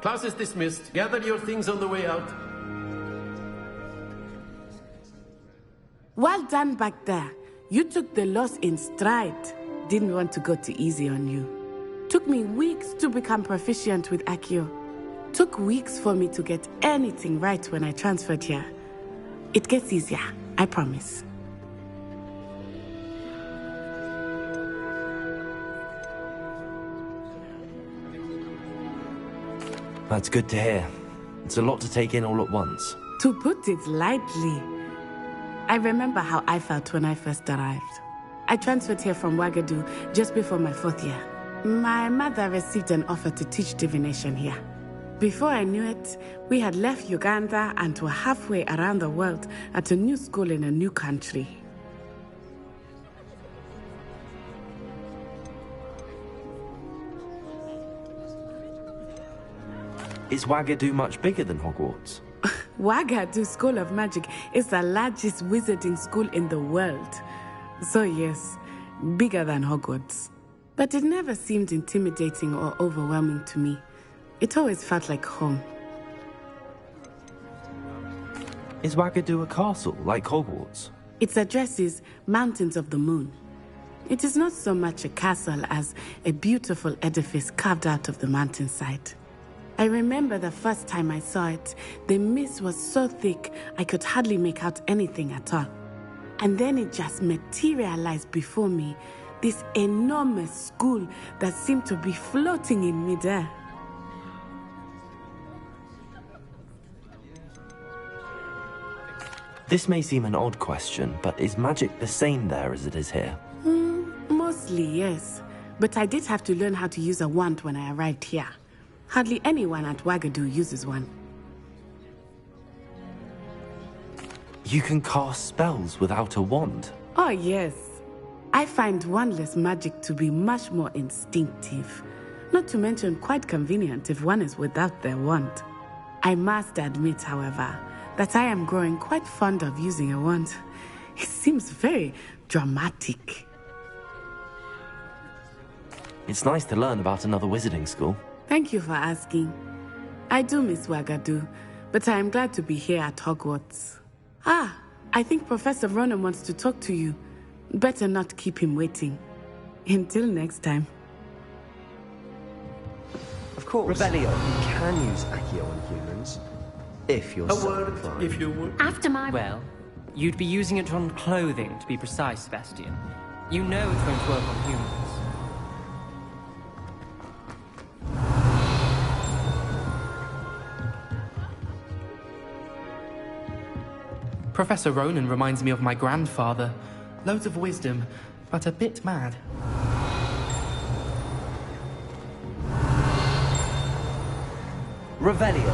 Class is dismissed. Gather your things on the way out. Well done back there. You took the loss in stride. Didn't want to go too easy on you. Took me weeks to become proficient with Accio. Took weeks for me to get anything right when I transferred here. It gets easier, I promise. That's good to hear. It's a lot to take in all at once. To put it lightly, I remember how I felt when I first arrived. I transferred here from Ouagadougou just before my 4th year. My mother received an offer to teach divination here. Before I knew it, we had left Uganda and were halfway around the world at a new school in a new country. Is Ouagadougou much bigger than Hogwarts? Ouagadougou School of Magic is the largest wizarding school in the world. So yes, bigger than Hogwarts. But it never seemed intimidating or overwhelming to me. It always felt like home. Is Ouagadougou a castle, like Hogwarts? Its address is Mountains of the Moon. It is not so much a castle as a beautiful edifice carved out of the mountainside. I remember the first time I saw it, the mist was so thick I could hardly make out anything at all. And then it just materialized before me, this enormous school that seemed to be floating in midair. This may seem an odd question, but is magic the same there as it is here? Mostly, yes. But I did have to learn how to use a wand when I arrived here. Hardly anyone at Ouagadougou uses one. You can cast spells without a wand? Oh, yes. I find wandless magic to be much more instinctive. Not to mention quite convenient if one is without their wand. I must admit, however, that I am growing quite fond of using a wand. It seems very dramatic. It's nice to learn about another wizarding school. Thank you for asking. I do miss Ouagadougou, but I am glad to be here at Hogwarts. I think Professor Ronan wants to talk to you. Better not keep him waiting. Until next time. Of course. Rebellion. You can use Accio on humans, if you're so word, inclined. if you would. After my... Well, you'd be using it on clothing, to be precise, Sebastian. You know it won't work on humans. Professor Ronan reminds me of my grandfather. Loads of wisdom, but a bit mad. Revelio.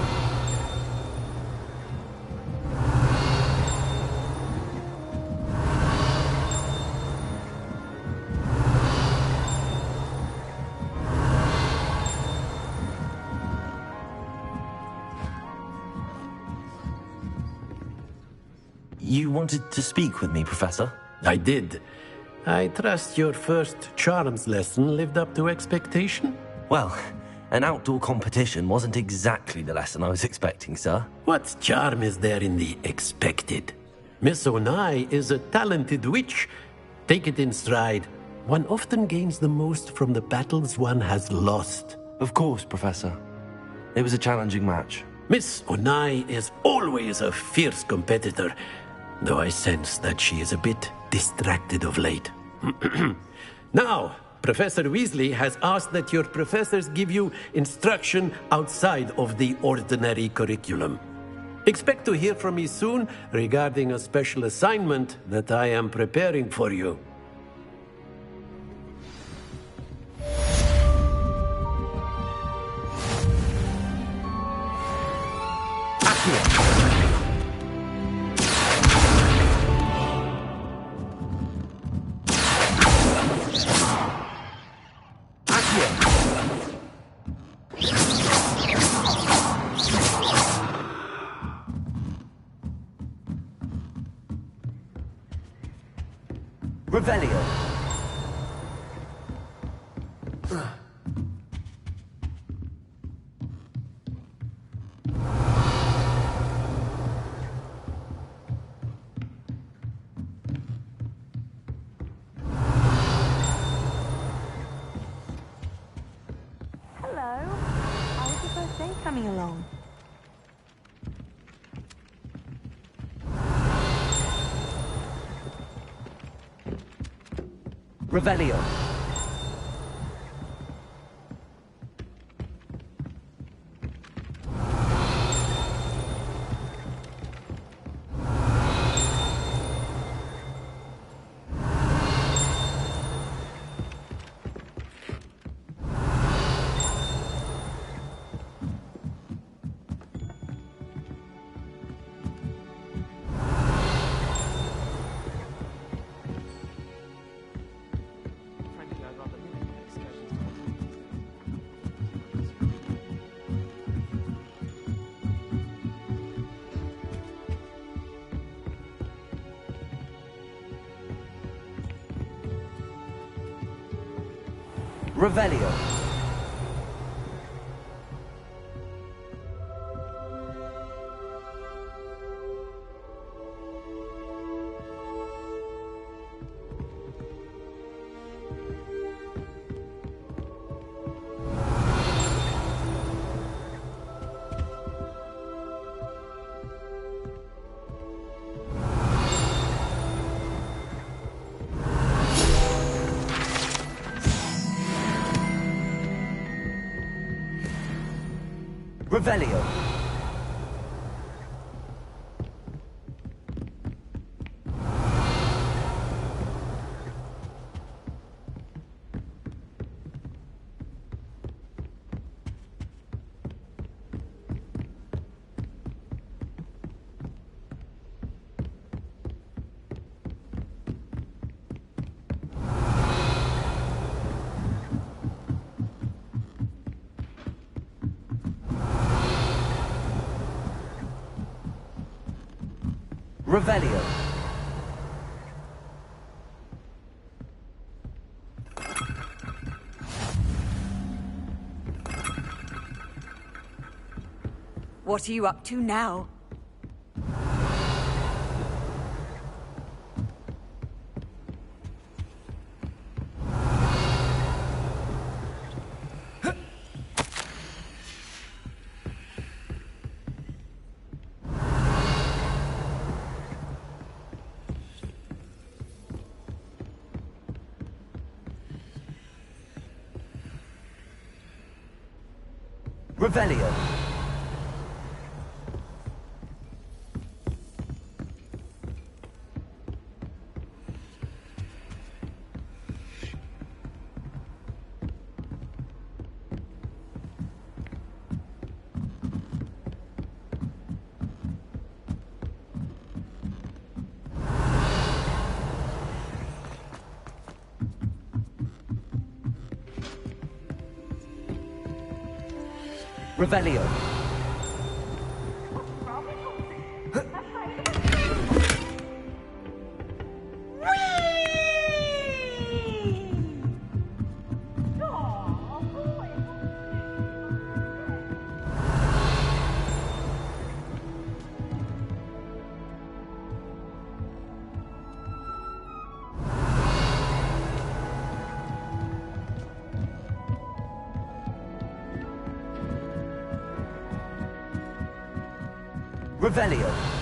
You wanted to speak with me, Professor? I did. I trust your first charms lesson lived up to expectation? Well, an outdoor competition wasn't exactly the lesson I was expecting, sir. What charm is there in the expected? Miss Onai is a talented witch. Take it in stride. One often gains the most from the battles one has lost. Of course, Professor. It was a challenging match. Miss Onai is always a fierce competitor, though I sense that she is a bit distracted of late. Now, Professor Weasley has asked that your professors give you instruction outside of the ordinary curriculum. Expect to hear from me soon regarding a special assignment that I am preparing for you. Revelio. coming along. Revelio. Revelio. Revelio. Revelio. What are you up to now? Revelio. Revelio. Revelio.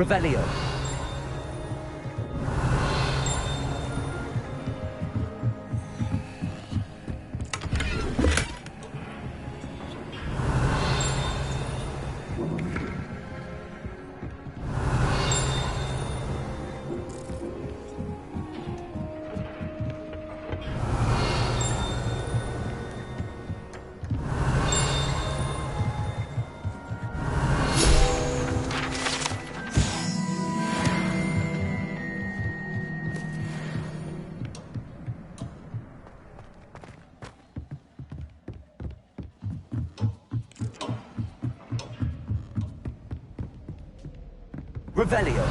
Revelio. Revelio.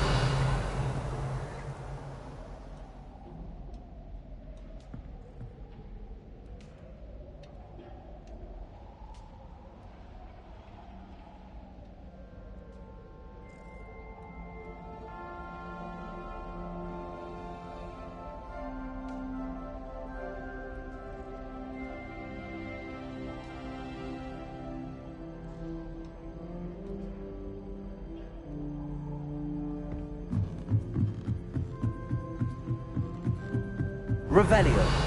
Revelio.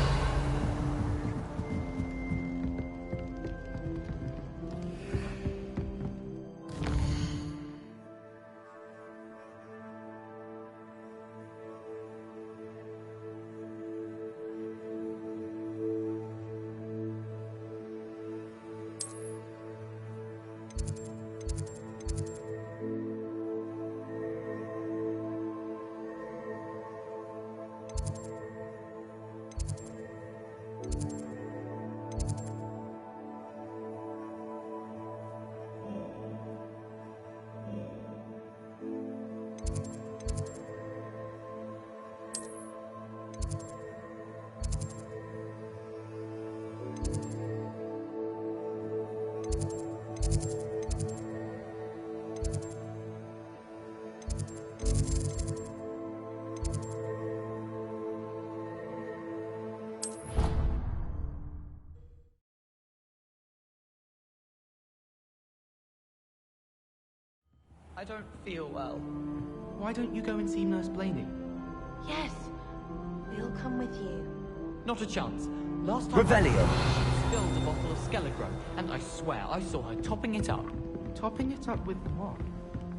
I don't feel well. Why don't you go and see Nurse Blaney? Yes, we'll come with you. Not a chance. Last time Revelio. she spilled a bottle of Skelegro, and I swear I saw her topping it up. Topping it up with what?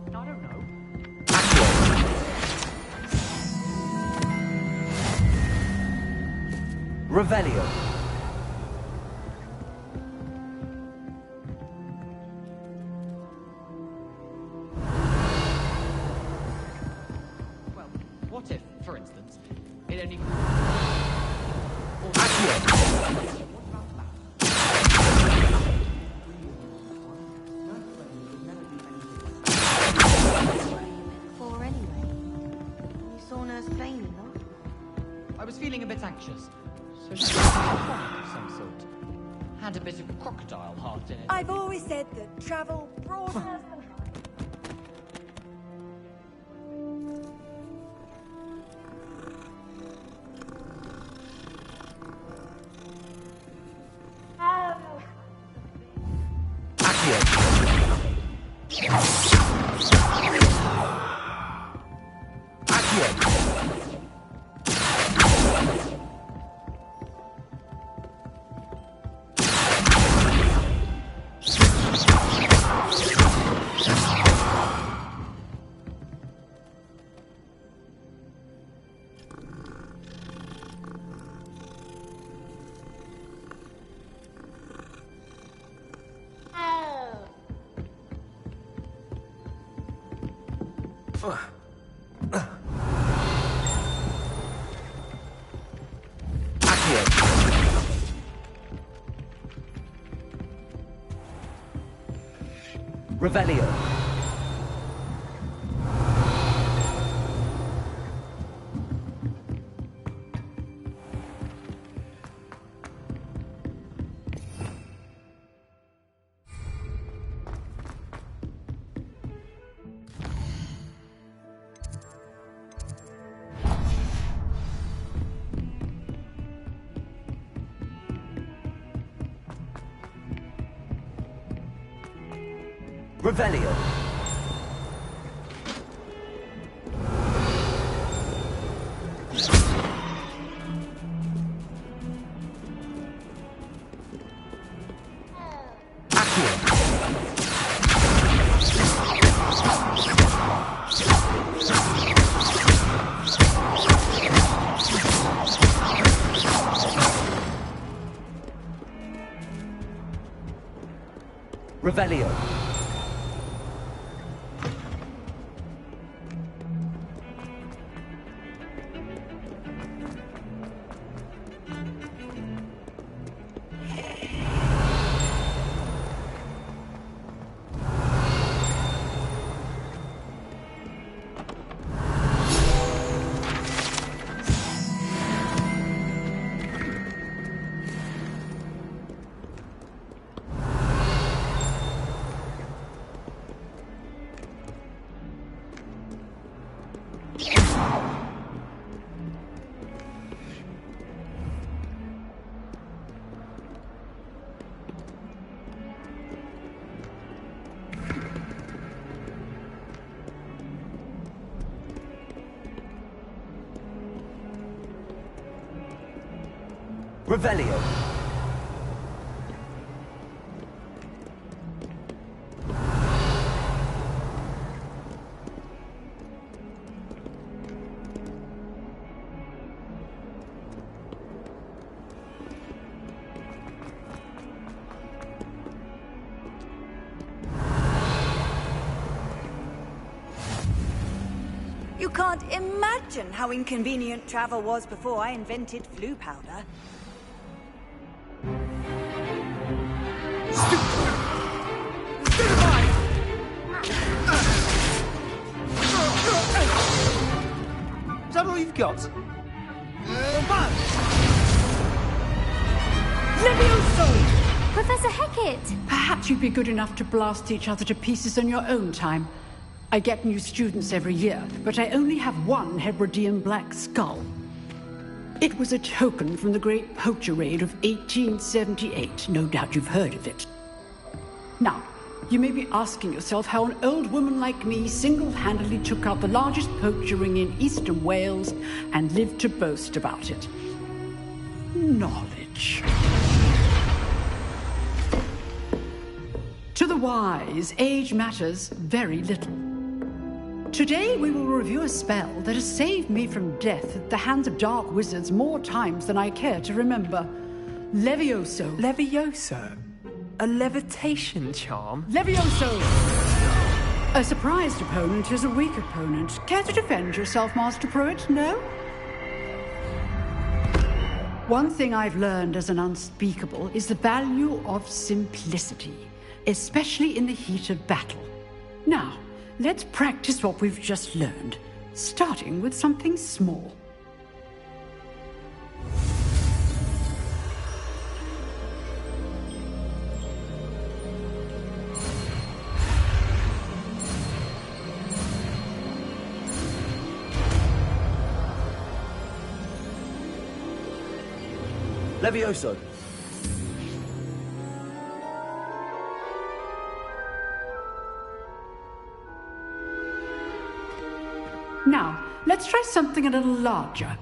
I don't know. Revelio. Well, what if, for instance, it only... For anyway, you saw Nurse Blaney, no? I was feeling a bit anxious, so she gave me a tonic of some sort. Had a bit of crocodile heart in it. I've always said that travel broadens the... Revelio. Revelio. Revelio. Revelio. You can't imagine how inconvenient travel was before I invented flu powder. Is that all you've got? Professor Hackett! Perhaps you'd be good enough to blast each other to pieces on your own time. I get new students every year, but I only have one Hebridean black skull. It was a token from the Great Poacher Raid of 1878. No doubt you've heard of it. Now, you may be asking yourself how an old woman like me single-handedly took out the largest poacher ring in eastern Wales and lived to boast about it. Knowledge. To the wise, age matters very little. Today we will review a spell that has saved me from death at the hands of dark wizards more times than I care to remember. Levioso. Levioso? A levitation charm? Levioso! A surprised opponent is a weak opponent. Care to defend yourself, Master Pruitt? No? One thing I've learned as an unspeakable is the value of simplicity, especially in the heat of battle. Now, let's practice what we've just learned, starting with something small. Levioso. Now, let's try something a little larger.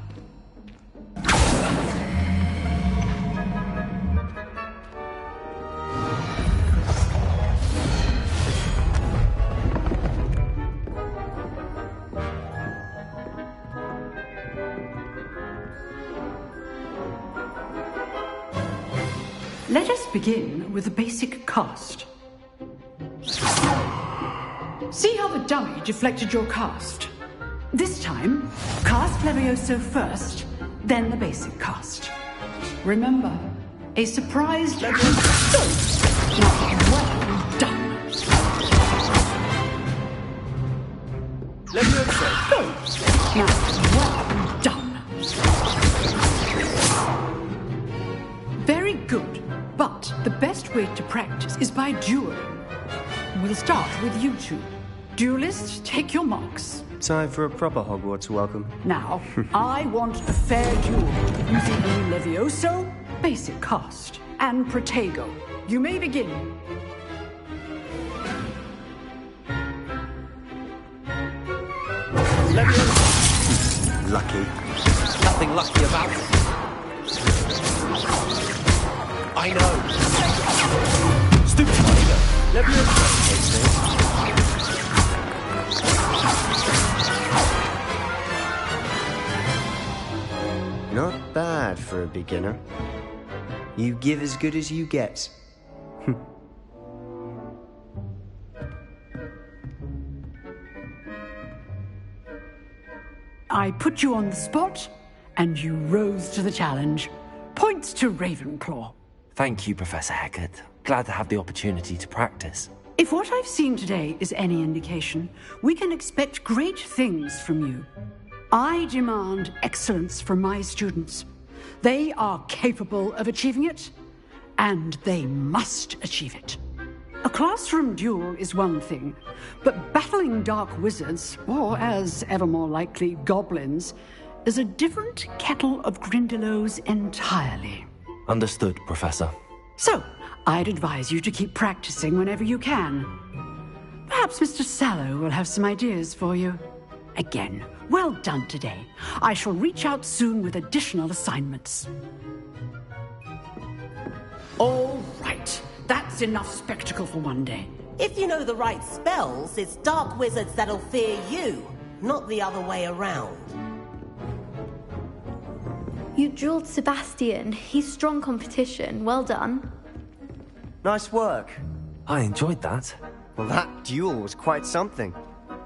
Let us begin with the basic cast. See how the dummy deflected your cast? This time, cast Levioso first, then the basic cast. Remember, a surprise Levioso. Now, well done. Levioso. Now, well done. Very good, but the best way to practice is by dueling. We'll start with you two. Duelists, take your marks. Time for a proper Hogwarts welcome. Now, I want a fair duel using only Levioso, basic cast, and Protego. You may begin. Levioso. Lucky. Nothing lucky about it. I know. Stupid tiger. Levioso. Not bad for a beginner. You give as good as you get. I put you on the spot, and you rose to the challenge. Points to Ravenclaw. Thank you, Professor Hackett. Glad to have the opportunity to practice. If what I've seen today is any indication, we can expect great things from you. I demand excellence from my students. They are capable of achieving it, and they must achieve it. A classroom duel is one thing, but battling dark wizards, or as ever more likely, goblins, is a different kettle of Grindylows entirely. Understood, Professor. So, I'd advise you to keep practicing whenever you can. Perhaps Mr. Sallow will have some ideas for you. Again, Well done today. I shall reach out soon with additional assignments. All right. That's enough spectacle for one day. If you know the right spells, it's dark wizards that'll fear you, not the other way around. You drilled Sebastian. He's strong competition. Well done. Nice work. I enjoyed that. Well, that duel was quite something.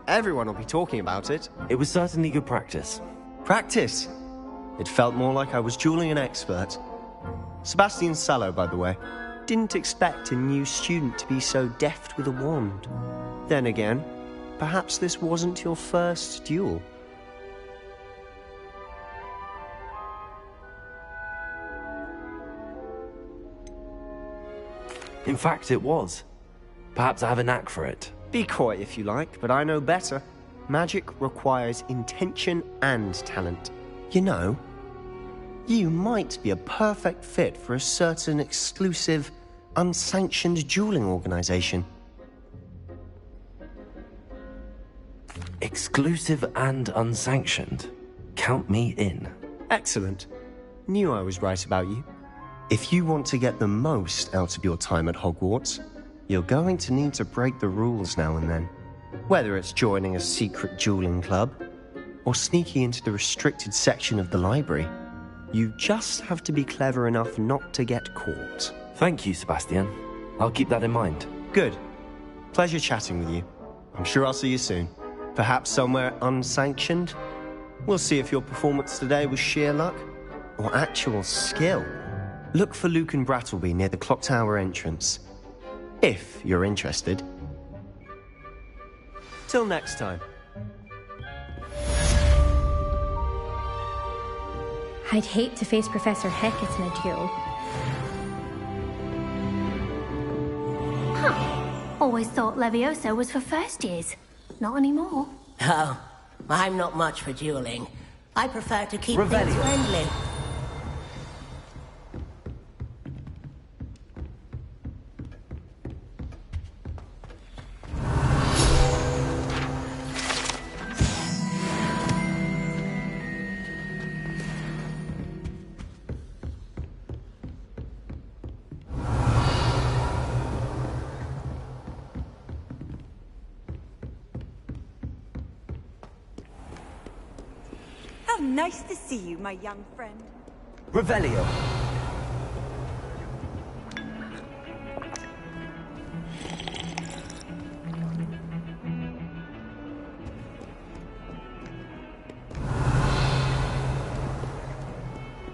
Everyone will be talking about it. It was certainly good practice. Practice? It felt more like I was dueling an expert. Sebastian Sallow, by the way. Didn't expect a new student to be so deft with a wand. Then again, perhaps this wasn't your first duel. In fact, it was. Perhaps I have a knack for it. Be coy if you like, but I know better. Magic requires intention and talent. You know, you might be a perfect fit for a certain exclusive, unsanctioned dueling organization. Exclusive and unsanctioned. Count me in. Excellent. Knew I was right about you. If you want to get the most out of your time at Hogwarts, you're going to need to break the rules now and then. Whether it's joining a secret dueling club, or sneaking into the restricted section of the library, you just have to be clever enough not to get caught. Thank you, Sebastian. I'll keep that in mind. Good. Pleasure chatting with you. I'm sure I'll see you soon. Perhaps somewhere unsanctioned? We'll see if your performance today was sheer luck, or actual skill. Look for Luke and Brattleby near the clock tower entrance. If you're interested. Till next time. I'd hate to face Professor Hecat in a duel. Huh. Always thought Leviosa was for first years. Not anymore. Oh, I'm not much for dueling. I prefer to keep things Revelio. friendly. Nice to see you, my young friend. Revelio.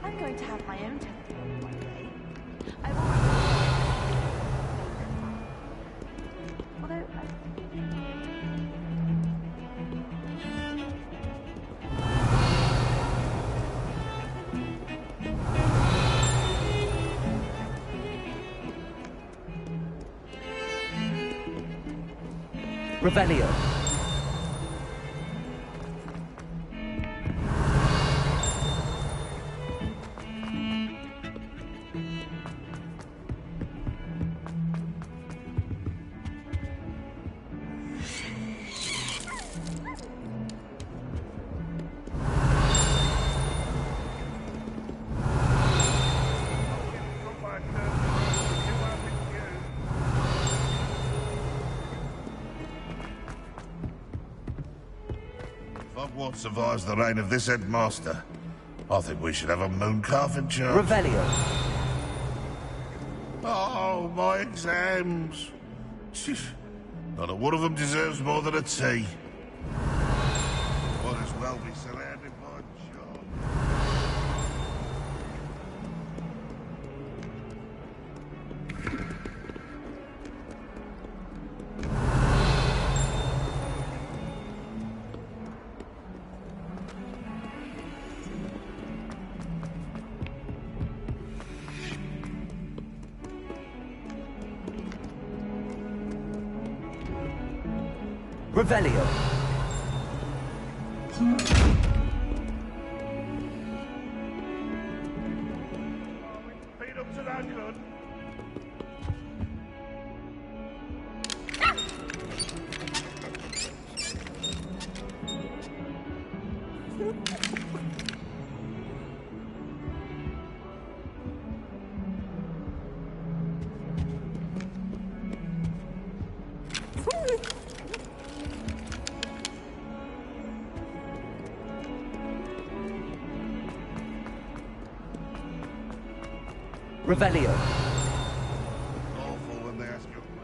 I'm going to have my own testimony one day. I will... Although... Revelio. Hogwarts survives the reign of this headmaster. I think we should have a moon carving church. Revelio. Oh, my exams. Not a one of them deserves more than a tea. Might as well be surrounded by jobs. Revelio. Feet up to that good. Revelio. Awful when they ask you a question.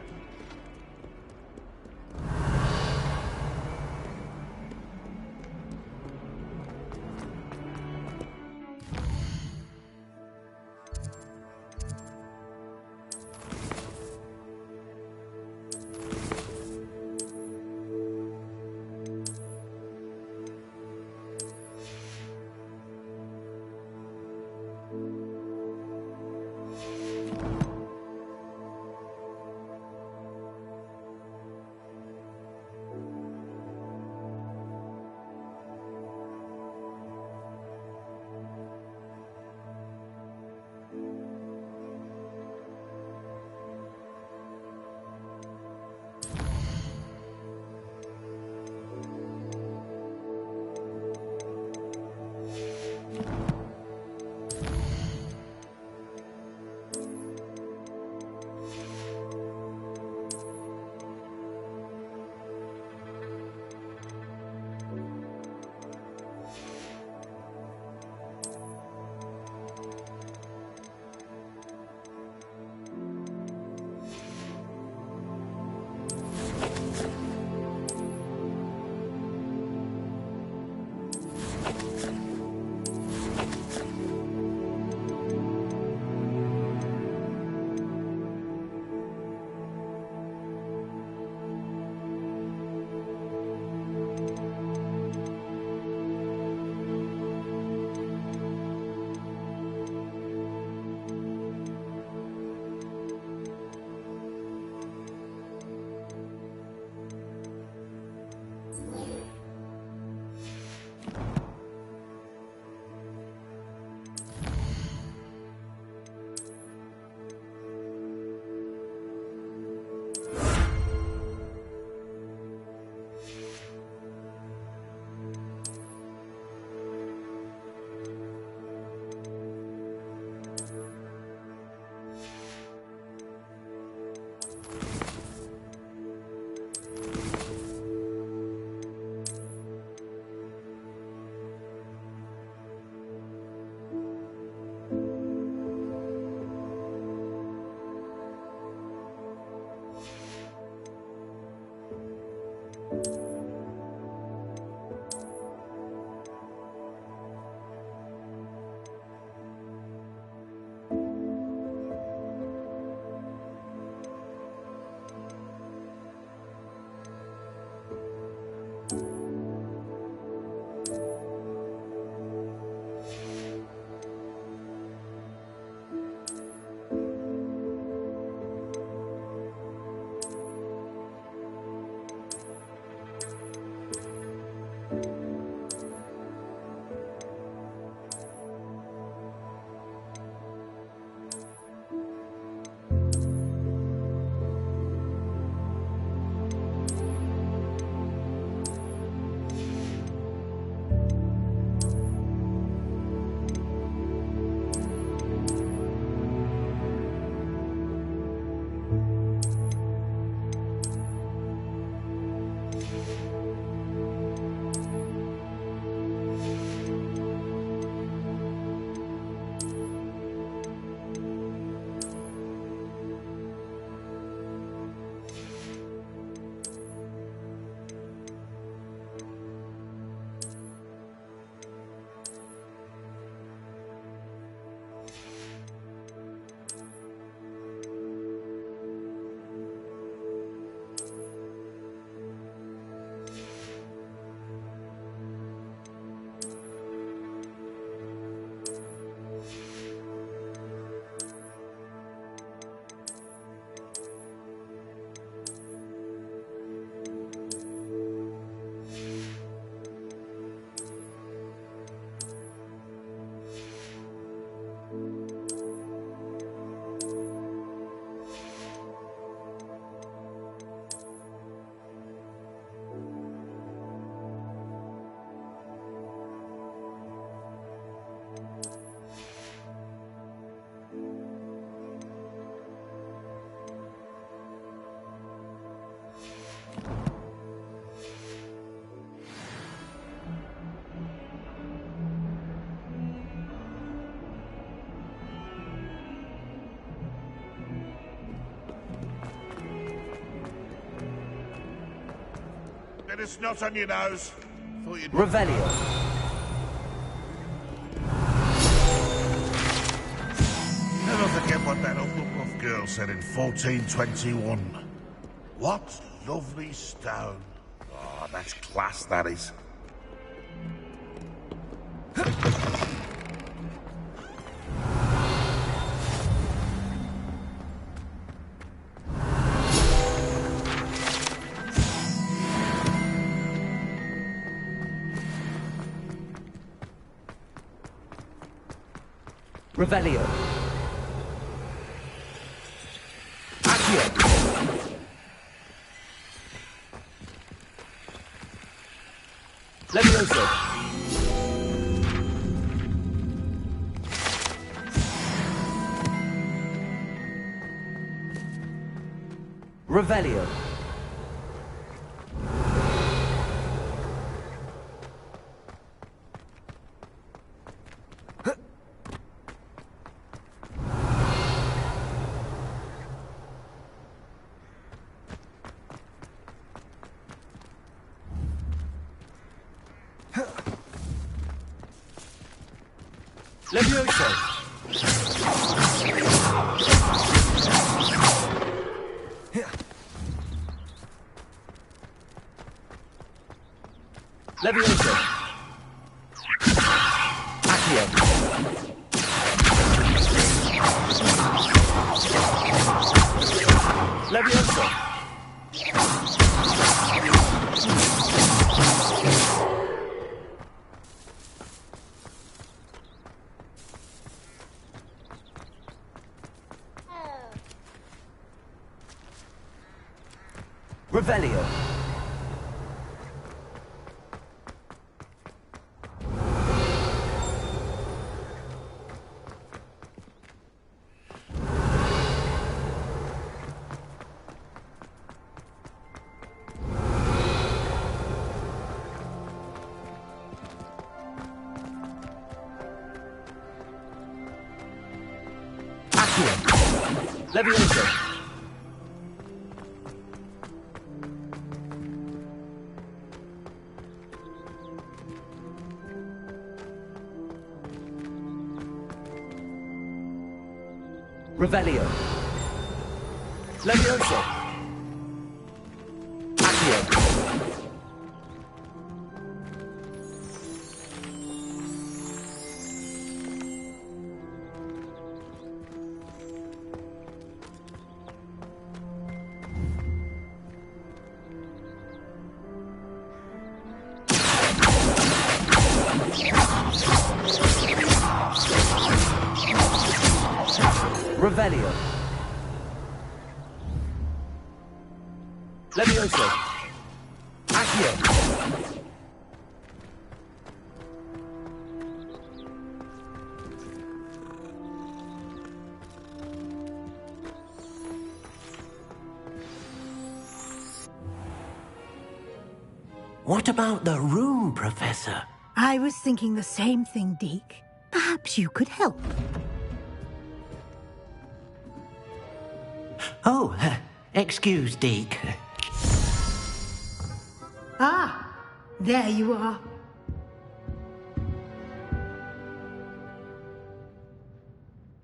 a snot on your nose. Thought you'd... Revelio. Never forget what that Hufflepuff girl said in 1421. What lovely stone. Oh, that's class, that is. Revelio. Accio. Levioso. Revelio. Levioso. Levioso. Accio. Levioso. Revelio. Accio. Levioso. Revelio. Levioso. Accio. Revelio. Levioso. Accio. What about the room, Professor? I was thinking the same thing, Deke. Perhaps you could help. Oh, excuse, Deke. Ah, there you are.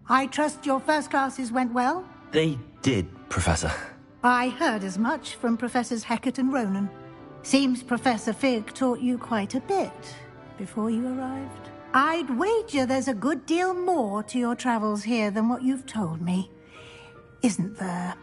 I trust your first classes went well? They did, Professor. I heard as much from Professors Hecat and Ronan. Seems Professor Fig taught you quite a bit before you arrived. I'd wager there's a good deal more to your travels here than what you've told me. Isn't there?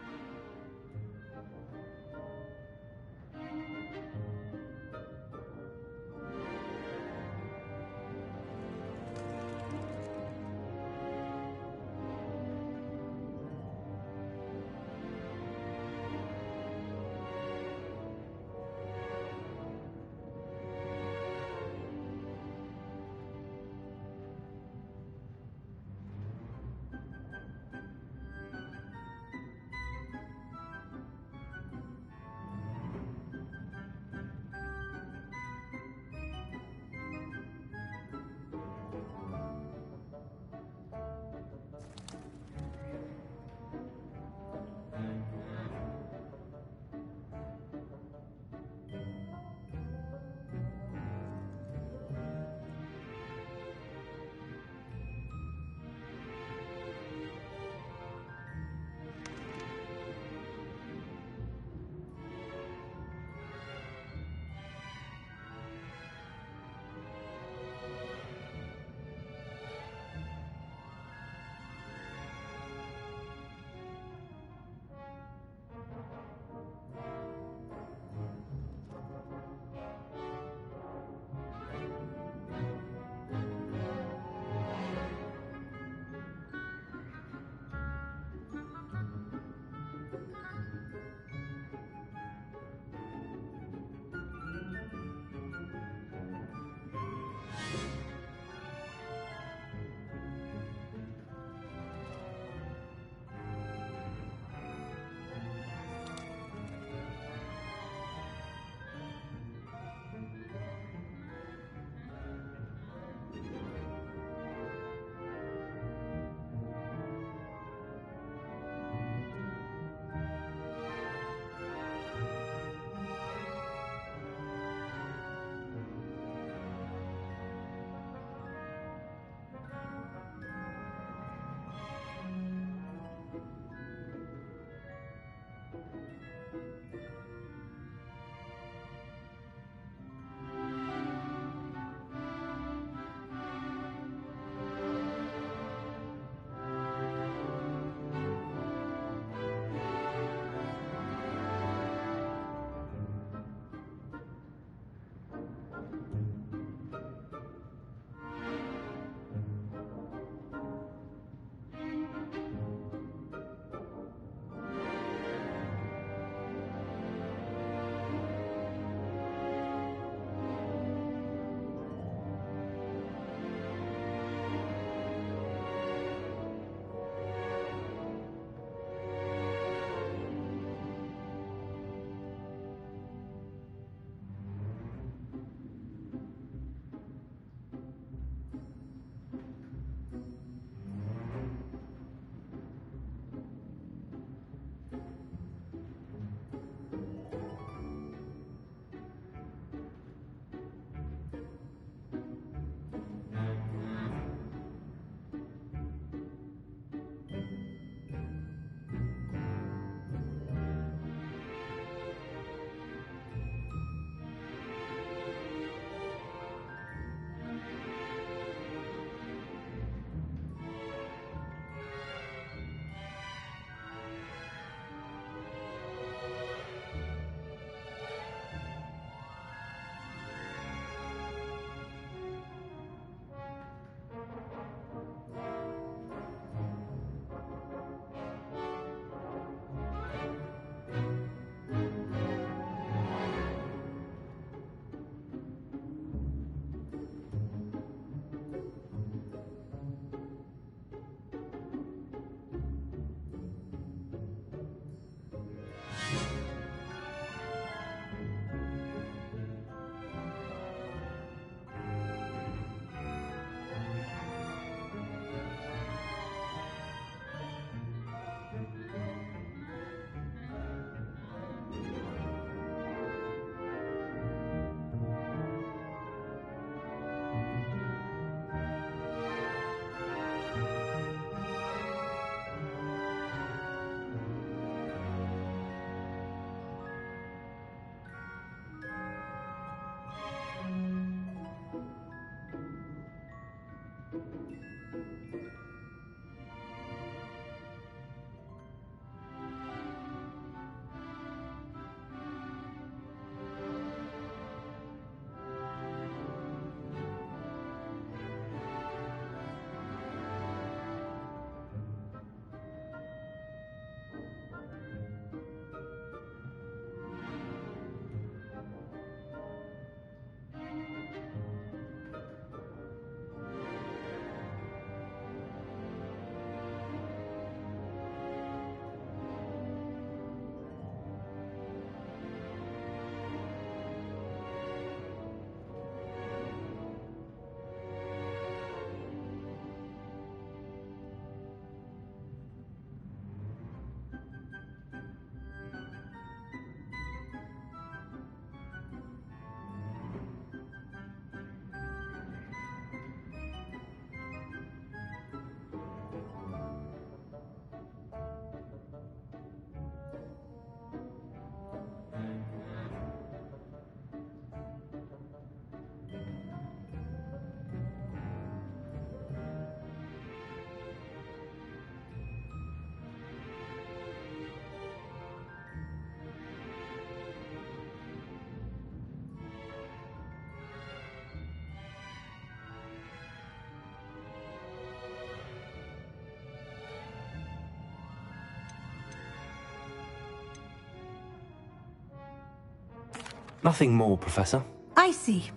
Nothing more, Professor. I see.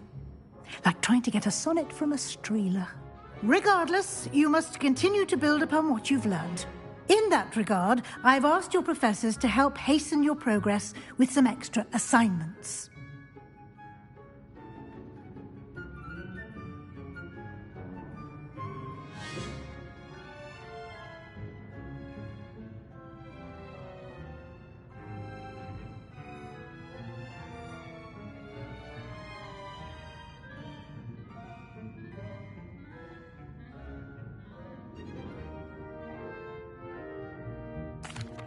Like trying to get a sonnet from a streeler. Regardless, you must continue to build upon what you've learned. In that regard, I've asked your professors to help hasten your progress with some extra assignments.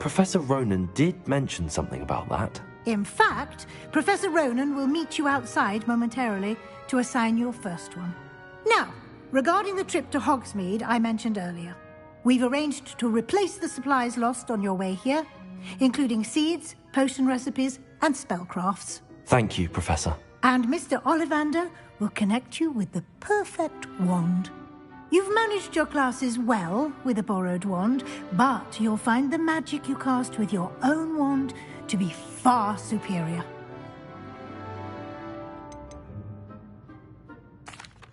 Professor Ronan did mention something about that. In fact, Professor Ronan will meet you outside momentarily to assign your first one. Now, regarding the trip to Hogsmeade I mentioned earlier, we've arranged to replace the supplies lost on your way here, including seeds, potion recipes, and spellcrafts. Thank you, Professor. And Mr. Ollivander will connect you with the perfect wand. You've managed your classes well with a borrowed wand, but you'll find the magic you cast with your own wand to be far superior.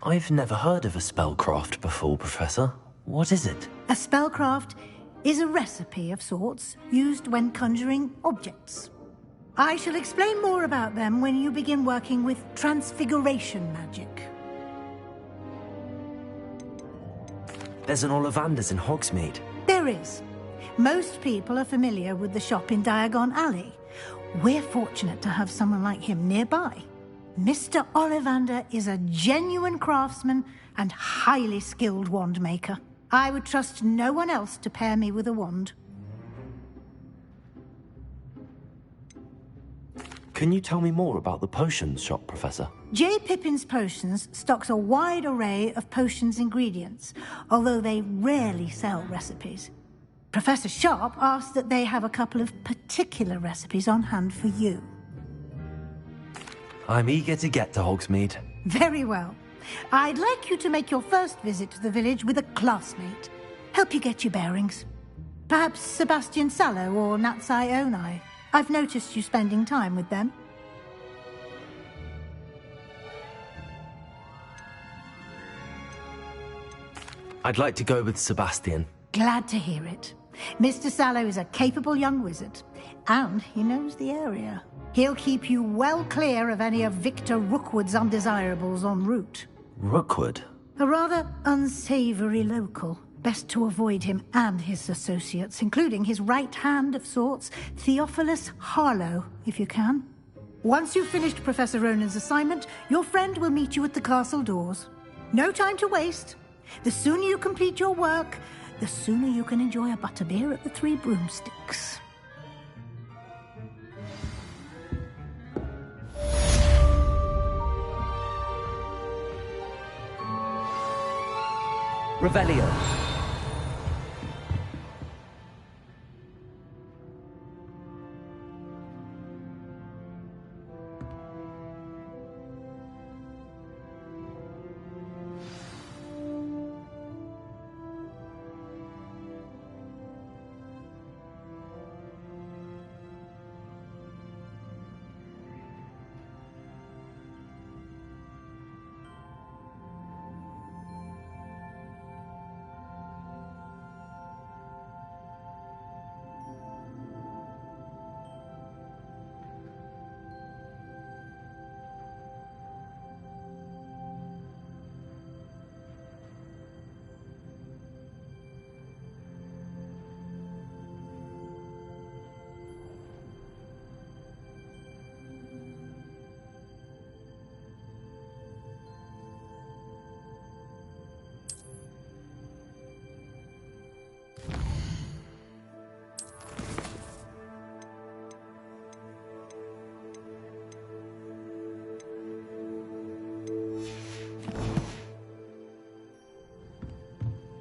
I've never heard of a spellcraft before, Professor. What is it? A spellcraft is a recipe of sorts used when conjuring objects. I shall explain more about them when you begin working with transfiguration magic. There's an Ollivander's in Hogsmeade. There is. Most people are familiar with the shop in Diagon Alley. We're fortunate to have someone like him nearby. Mr. Ollivander is a genuine craftsman and highly skilled wand maker. I would trust no one else to pair me with a wand. Can you tell me more about the potions shop, Professor? J. Pippin's Potions stocks a wide array of potions ingredients, although they rarely sell recipes. Professor Sharp asked that they have a couple of particular recipes on hand for you. I'm eager to get to Hogsmeade. Very well. I'd like you to make your first visit to the village with a classmate. Help you get your bearings. Perhaps Sebastian Sallow or Natsai Onai. I've noticed you spending time with them. I'd like to go with Sebastian. Glad to hear it. Mr. Sallow is a capable young wizard, and he knows the area. He'll keep you well clear of any of Victor Rookwood's undesirables en route. Rookwood? A rather unsavory local. Best to avoid him and his associates, including his right hand of sorts, Theophilus Harlow, if you can. Once you've finished Professor Ronan's assignment, your friend will meet you at the castle doors. No time to waste. The sooner you complete your work, the sooner you can enjoy a butterbeer at the Three Broomsticks. Revelio.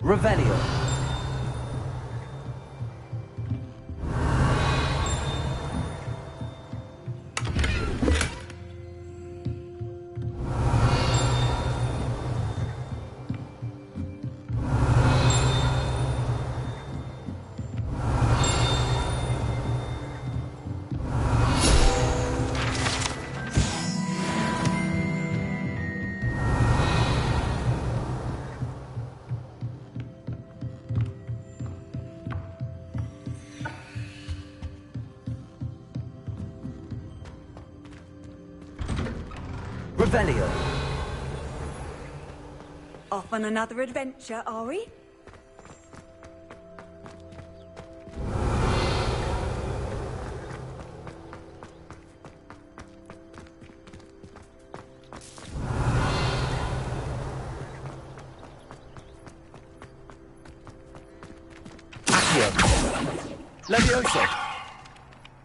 Revelio. Revelio. Off on another adventure, are we? Levioso!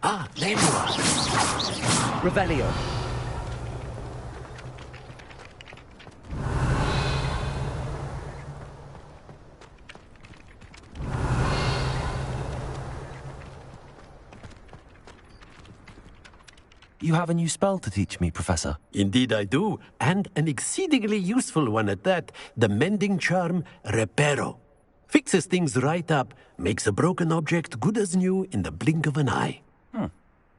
Ah, there you are. Revelio. You have a new spell to teach me, Professor. Indeed I do, and an exceedingly useful one at that. The mending charm, Reparo. Fixes things right up, makes a broken object good as new in the blink of an eye.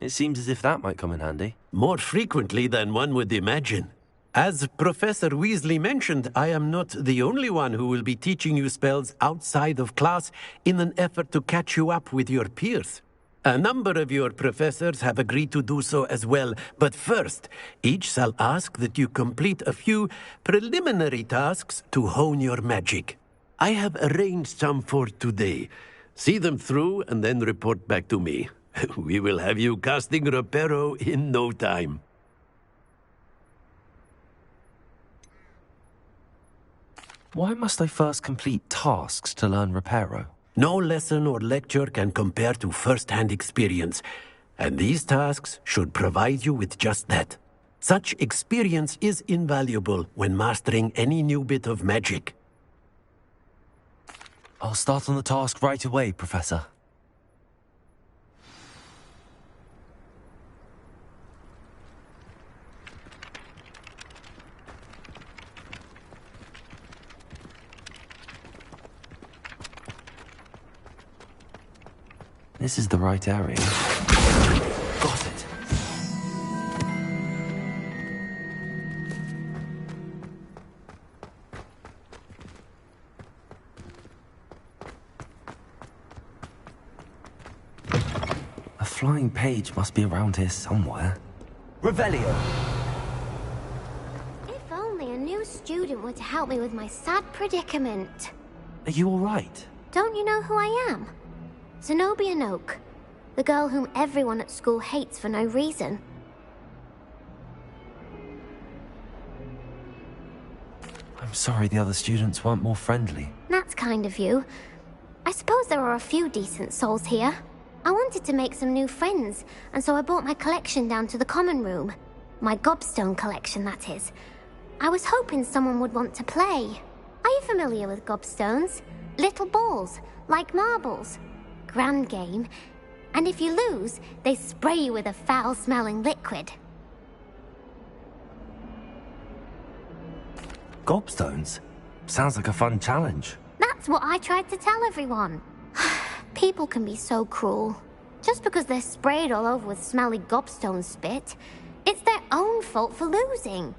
It seems as if that might come in handy. More frequently than one would imagine. As Professor Weasley mentioned, I am not the only one who will be teaching you spells outside of class in an effort to catch you up with your peers. A number of your professors have agreed to do so as well, but first, each shall ask that you complete a few preliminary tasks to hone your magic. I have arranged some for today. See them through and then report back to me. We will have you casting Reparo in no time. Why must I first complete tasks to learn Reparo? No lesson or lecture can compare to first-hand experience, and these tasks should provide you with just that. Such experience is invaluable when mastering any new bit of magic. I'll start on the task right away, Professor. This is the right area. Got it. A flying page must be around here somewhere. Revelio! If only a new student were to help me with my sad predicament. Are you all right? Don't you know who I am? Zenobia Noak, the girl whom everyone at school hates for no reason. I'm sorry the other students weren't more friendly. That's kind of you. I suppose there are a few decent souls here. I wanted to make some new friends, and so I brought my collection down to the common room. My gobstone collection, that is. I was hoping someone would want to play. Are you familiar with gobstones? Little balls, like marbles. Grand game, and if you lose, they spray you with a foul-smelling liquid. Gobstones? Sounds like a fun challenge. That's what I tried to tell everyone. People can be so cruel. Just because they're sprayed all over with smelly gobstone spit, it's their own fault for losing.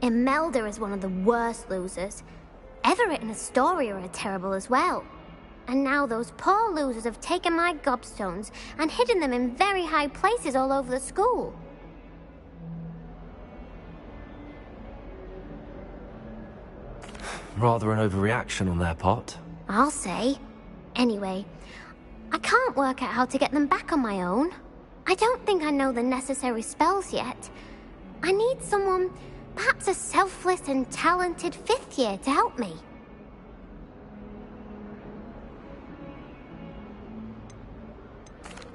Imelda is one of the worst losers. Everett and Astoria are terrible as well. And now those poor losers have taken my gobstones and hidden them in very high places all over the school. Rather an overreaction on their part. I'll say. Anyway, I can't work out how to get them back on my own. I don't think I know the necessary spells yet. I need someone, perhaps a selfless and talented 5th year to help me.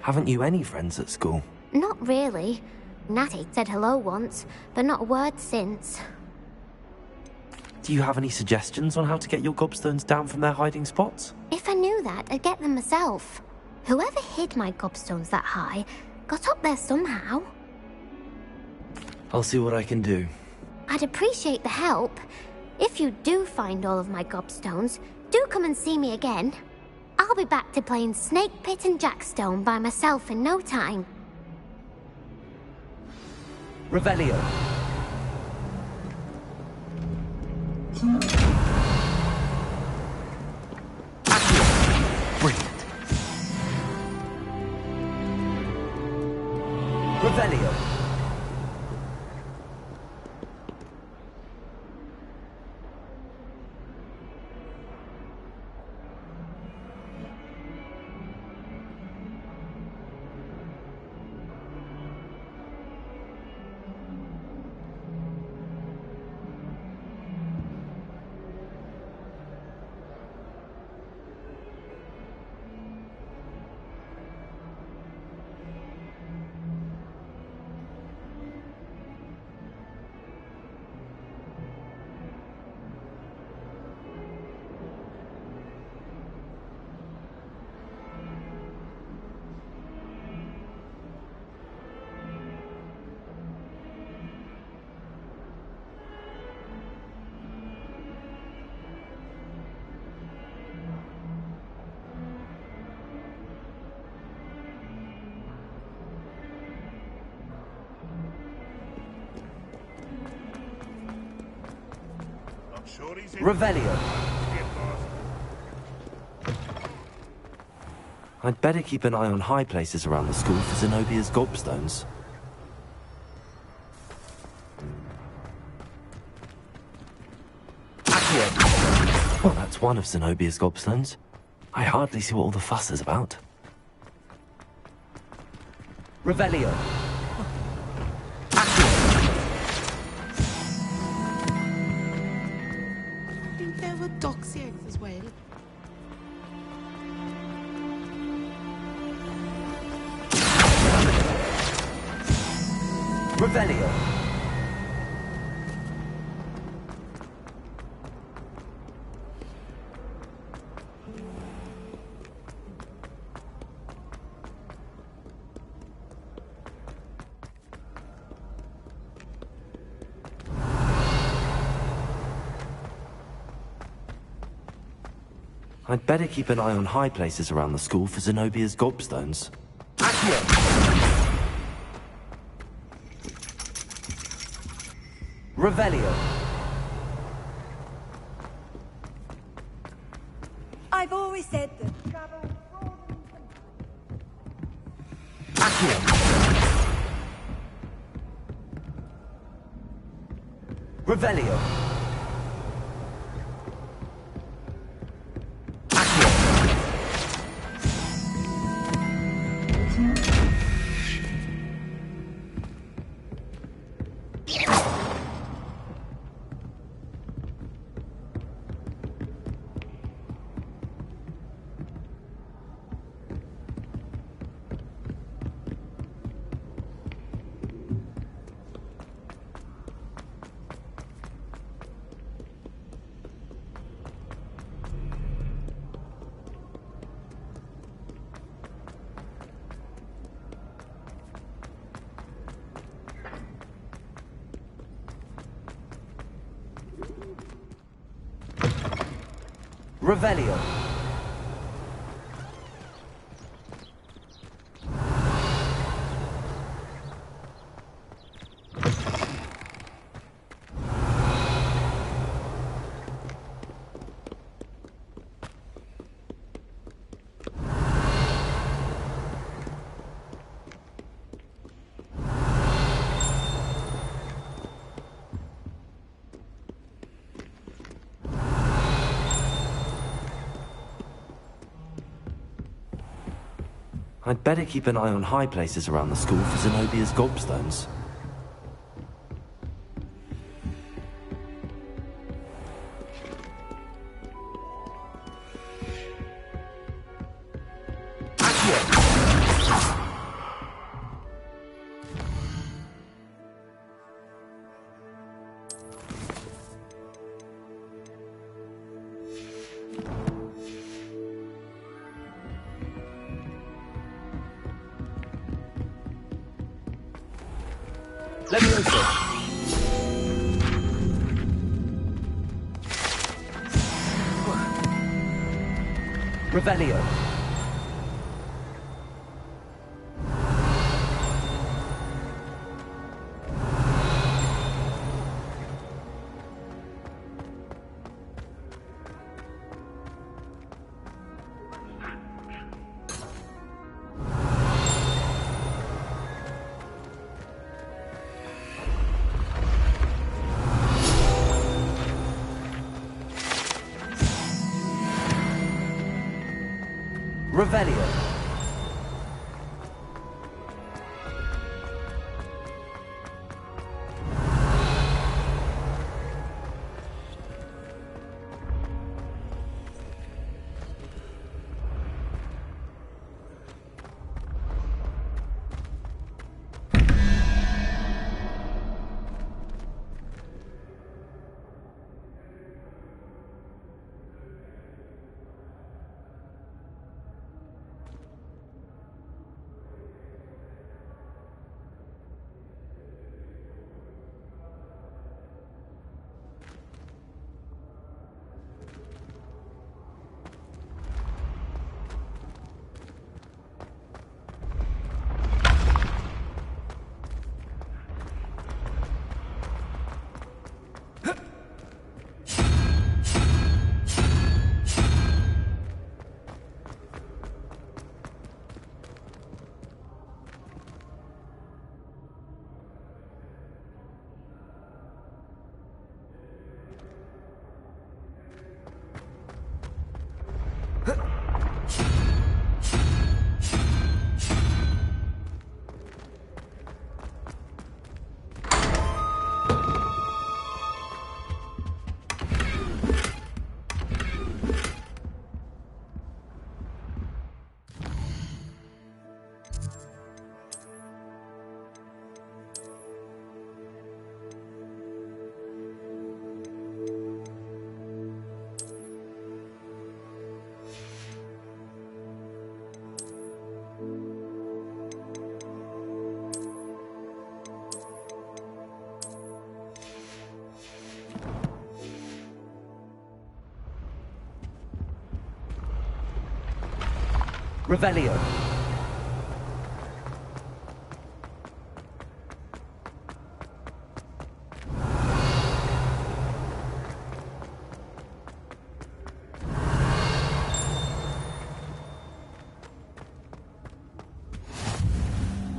Haven't you any friends at school? Not really. Natty said hello once, but not a word since. Do you have any suggestions on how to get your gobstones down from their hiding spots? If I knew that, I'd get them myself. Whoever hid my gobstones that high got up there somehow. I'll see what I can do. I'd appreciate the help. If you do find all of my gobstones, do come and see me again. I'll be back to playing Snake Pit and Jackstone by myself in no time. Revelio. Brilliant. Revelio. sure he's in. Revelio. I'd better keep an eye on high places around the school for Zenobia's gobstones. Accio! Well, that's one of Zenobia's gobstones. I hardly see what all the fuss is about. Revelio. I think there were doxiacs as well. Revelio. I'd better keep an eye on high places around the school for Zenobia's gobstones. Accio! Revelio. I've always said that travel... Accio. Revelio. Revelio. I'd better keep an eye on high places around the school for Zenobia's gobstones. Let me open. Revelio. Revelio. Revelio.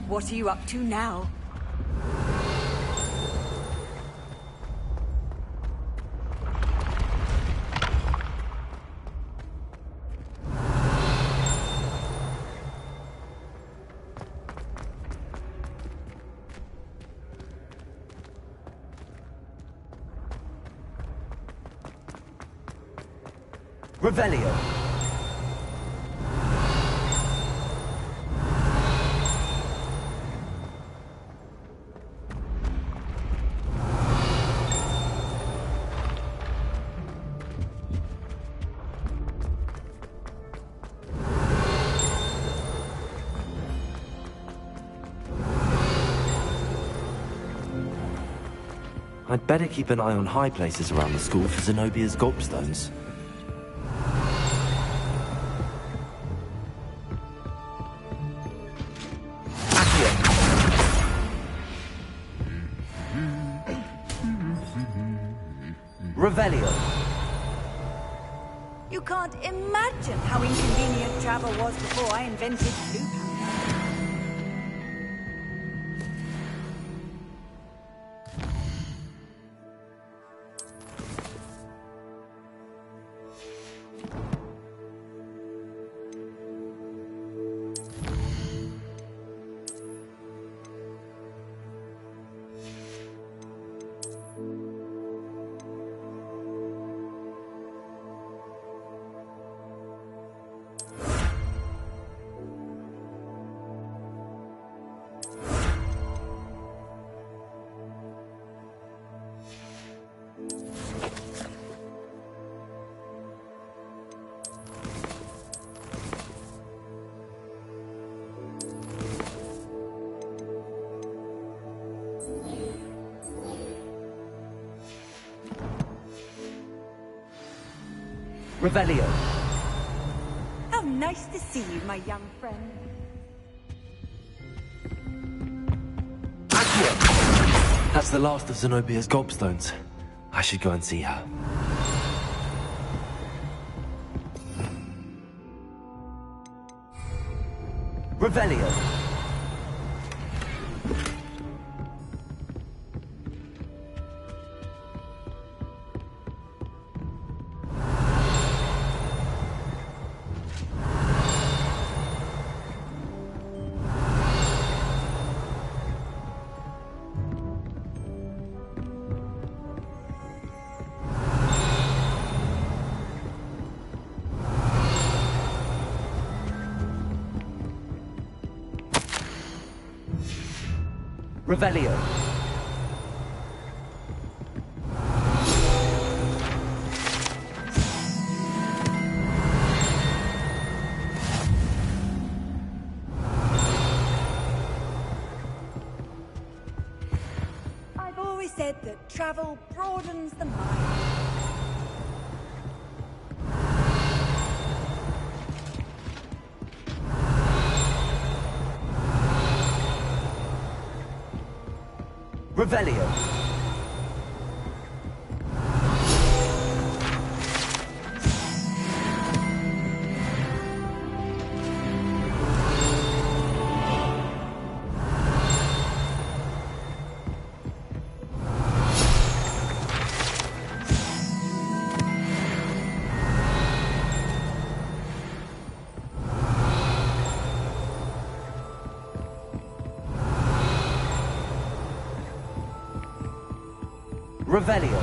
What are you up to now? Revelio. I'd better keep an eye on high places around the school for Zenobia's gobstones. Revelio. You can't imagine how inconvenient travel was before I invented blue powder. Revelio. How nice to see you, my young friend. Accio! That's the last of Zenobia's gobstones. I should go and see her. Revelio. Revelio. I've always said that travel broadens the mind. Revelio. Revelio.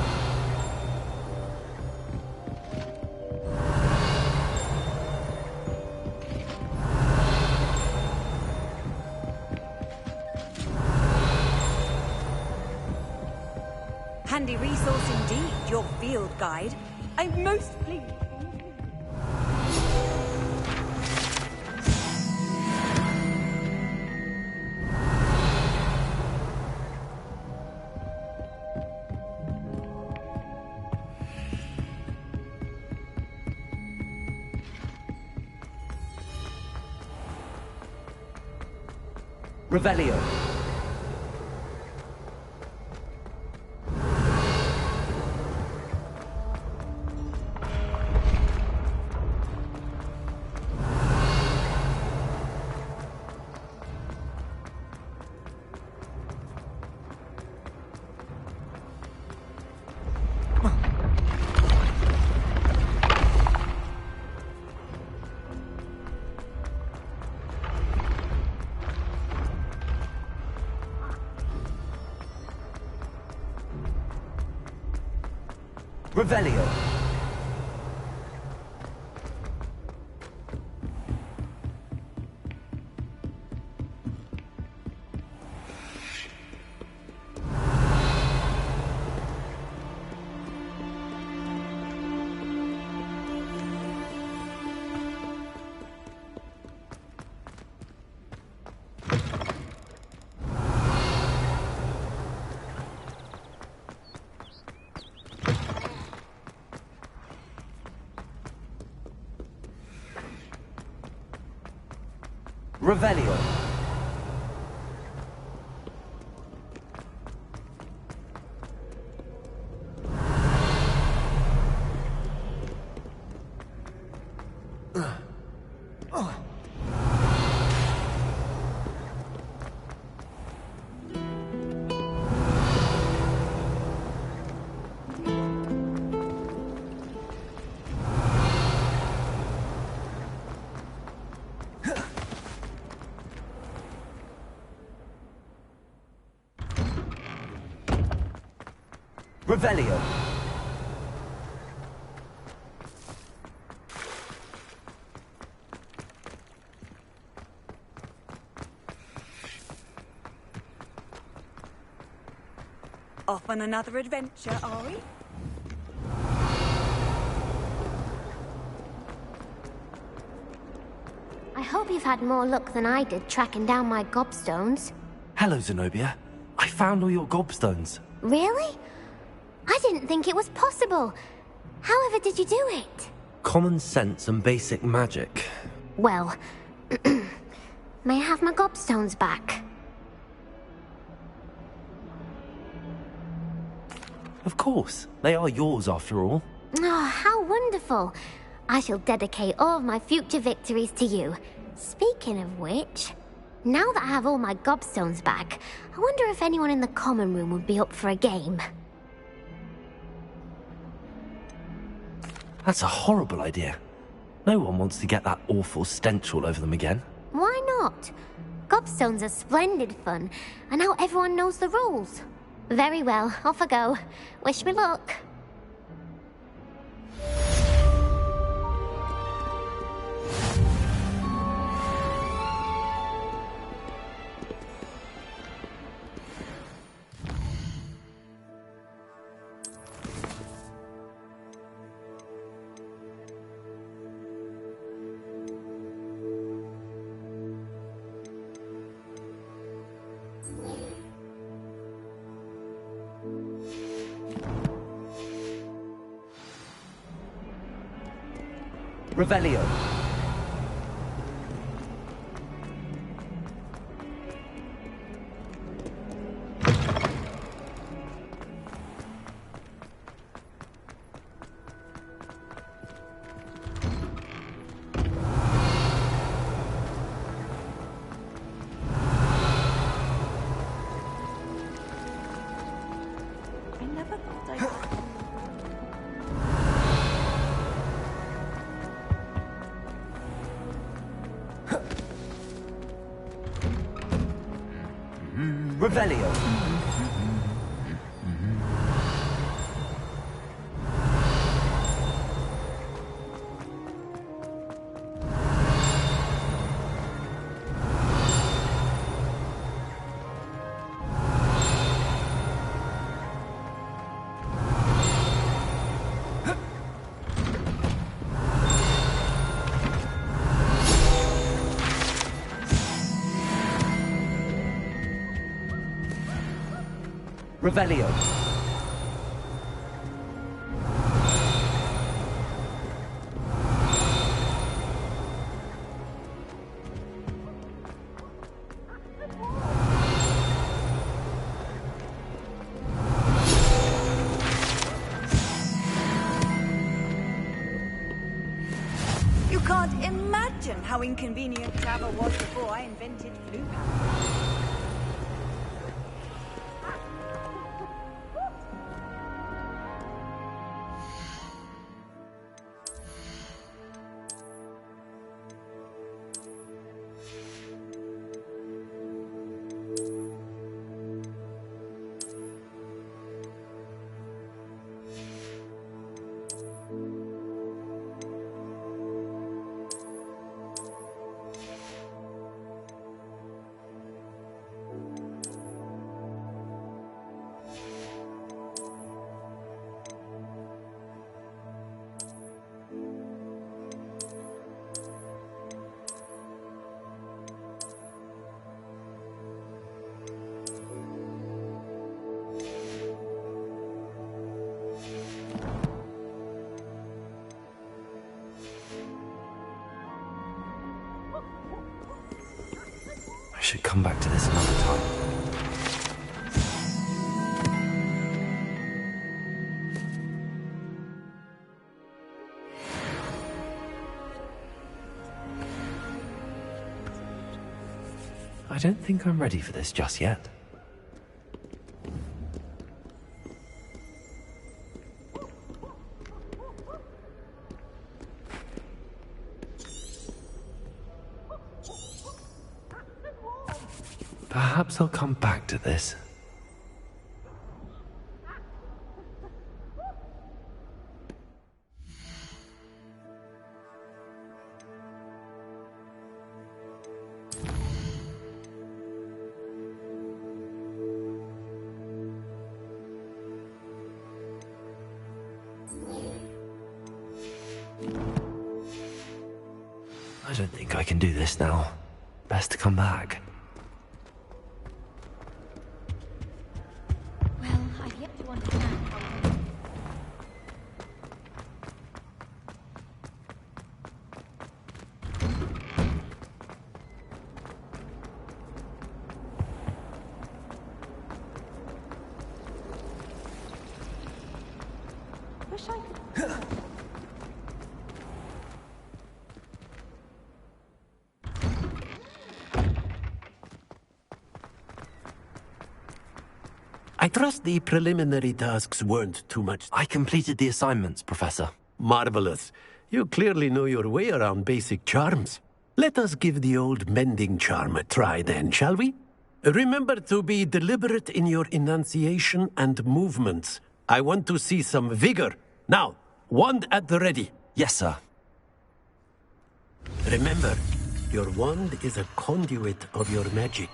Handy resource indeed, your field guide. I'm most pleased. Revelio. Revelio. Revelio. Revelio. Off on another adventure, are we? I hope you've had more luck than I did tracking down my gobstones. Hello, Zenobia. I found all your gobstones. Really? I didn't think it was possible. However did you do it? Common sense and basic magic. Well, may I have my gobstones back? Of course. They are yours after all. Oh, how wonderful. I shall dedicate all of my future victories to you. Speaking of which, now that I have all my gobstones back, I wonder if anyone in the common room would be up for a game. That's a horrible idea. No one wants to get that awful stench all over them again. Why not? Gobstones are splendid fun, and now everyone knows the rules. Very well, off I go. Wish me luck. Revelio. I never thought I'd... Revelio. Revelio. how inconvenient travel was before I invented blue powder. I should come back to this another time. I don't think I'm ready for this just yet. Perhaps I'll come back to this. I don't think I can do this now. Best to come back. I've yet to understand how wish I could. I trust the preliminary tasks weren't too much. I completed the assignments, Professor. Marvelous. You clearly know your way around basic charms. Let us give the old mending charm a try then, shall we? Remember to be deliberate in your enunciation and movements. I want to see some vigor. Now, wand at the ready. Yes, sir. Remember, your wand is a conduit of your magic.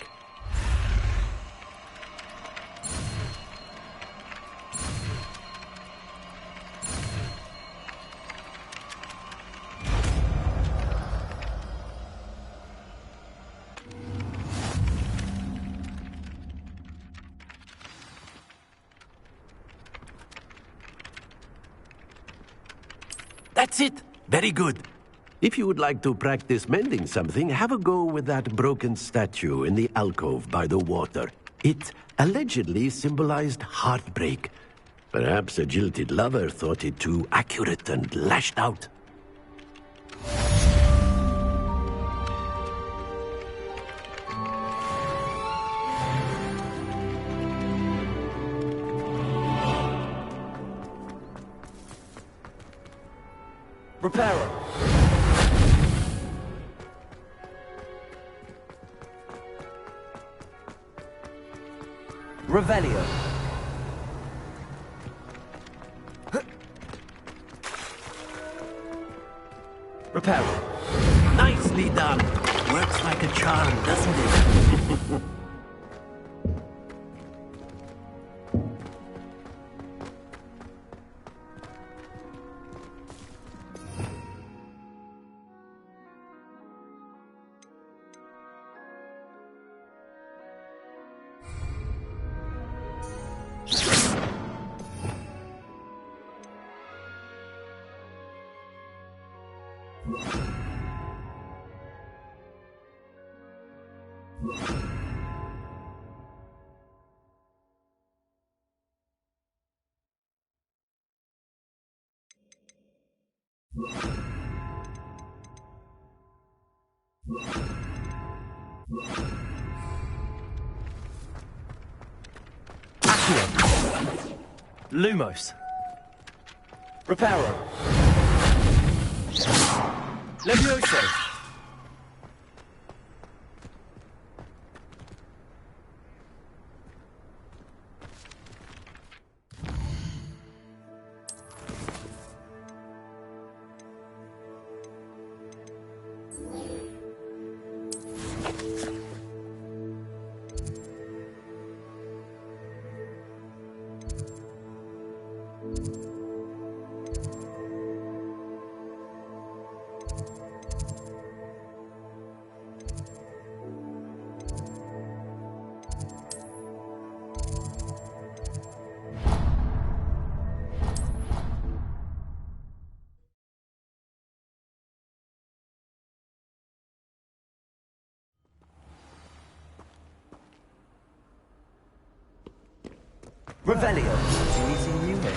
That's it. Very good. If you would like to practice mending something, have a go with that broken statue in the alcove by the water. It allegedly symbolized heartbreak. Perhaps a jilted lover thought it too accurate and lashed out. Repairer. Revelio. Repairer. Nicely done. Works like a charm, doesn't it? Accio. Lumos. Reparo. Levioso. Revelio. Anything new here?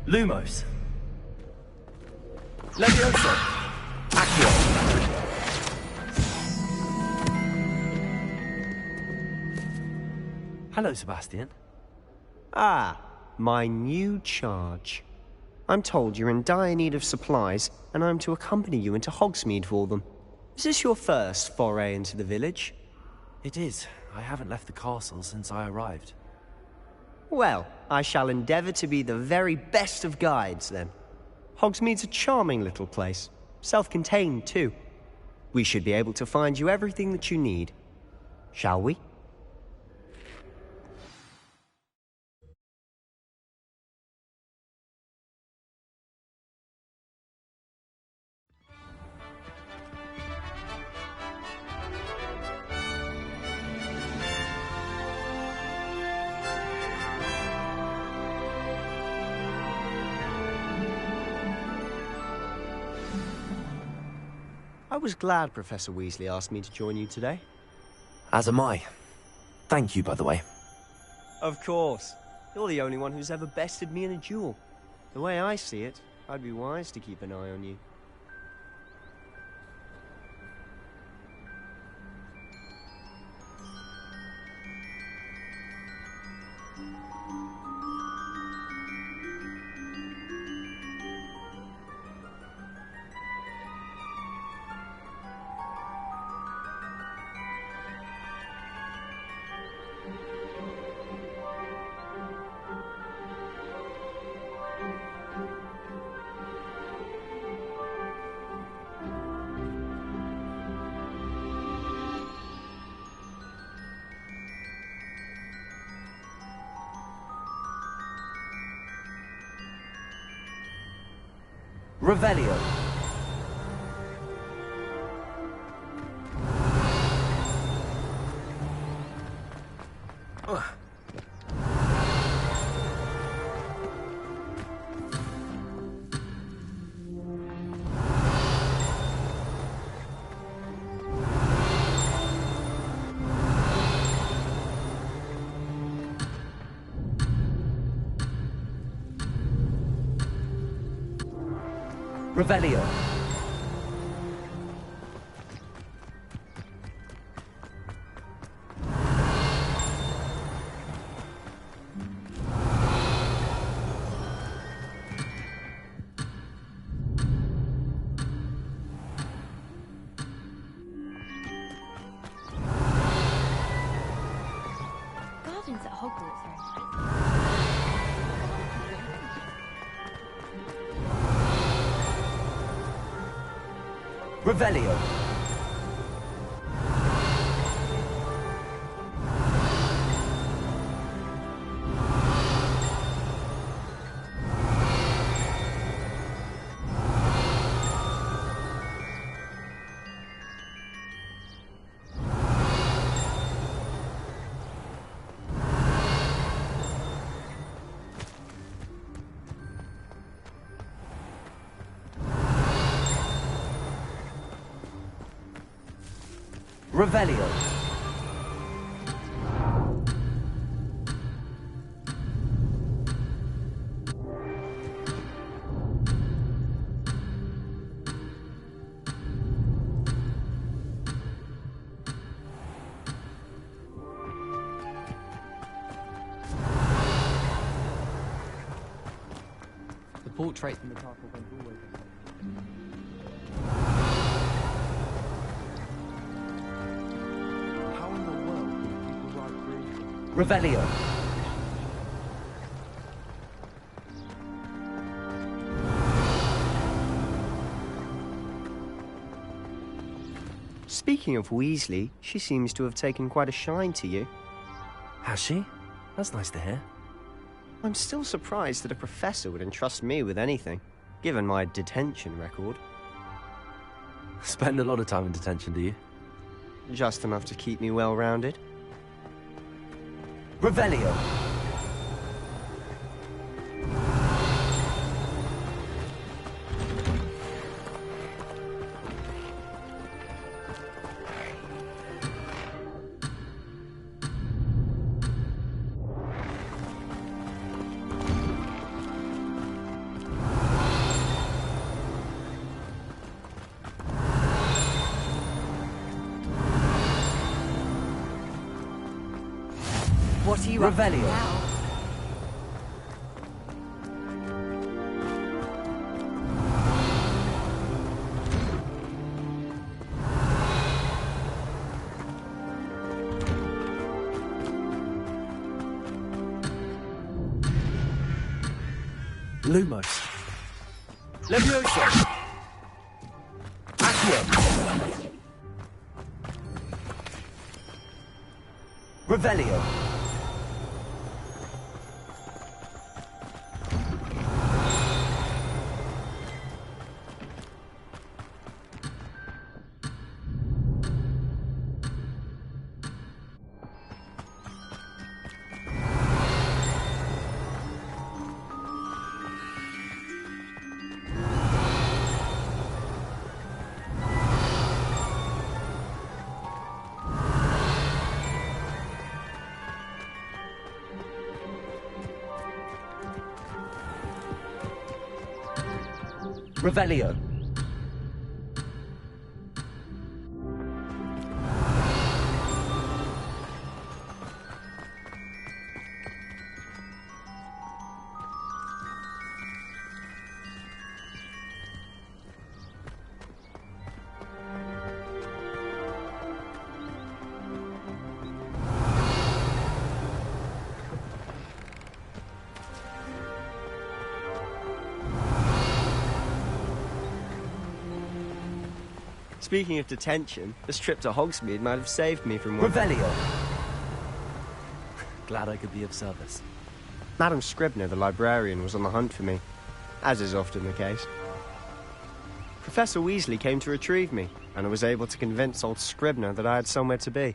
Lumos. Levioso. Accio. Hello, Sebastian. Ah, my new charge. I'm told you're in dire need of supplies, and I'm to accompany you into Hogsmeade for them. Is this your first foray into the village? It is. I haven't left the castle since I arrived. Well, I shall endeavour to be the very best of guides, then. Hogsmeade's a charming little place. Self-contained, too. We should be able to find you everything that you need. Shall we? I was glad Professor Weasley asked me to join you today. As am I. Thank you, by the way. Of course. You're the only one who's ever bested me in a duel. The way I see it, I'd be wise to keep an eye on you. Revelio. Revelio. Gardens at Hogwarts are impressive. Revelio. Revelio. The portraits in the castle went always. How in the world do people ride through? Revelio. Speaking of Weasley, she seems to have taken quite a shine to you. Has she? That's nice to hear. I'm still surprised that a professor would entrust me with anything, given my detention record. Spend a lot of time in detention, do you? Just enough to keep me well-rounded. Revelio. What are you up to Revelio. now? Lumos. Levioso. Accio. Revelio. Revelio. Speaking of detention, this trip to Hogsmeade might have saved me from one. Revelio. Glad I could be of service. Madam Scribner, the librarian, was on the hunt for me, as is often the case. Professor Weasley came to retrieve me, and I was able to convince old Scribner that I had somewhere to be.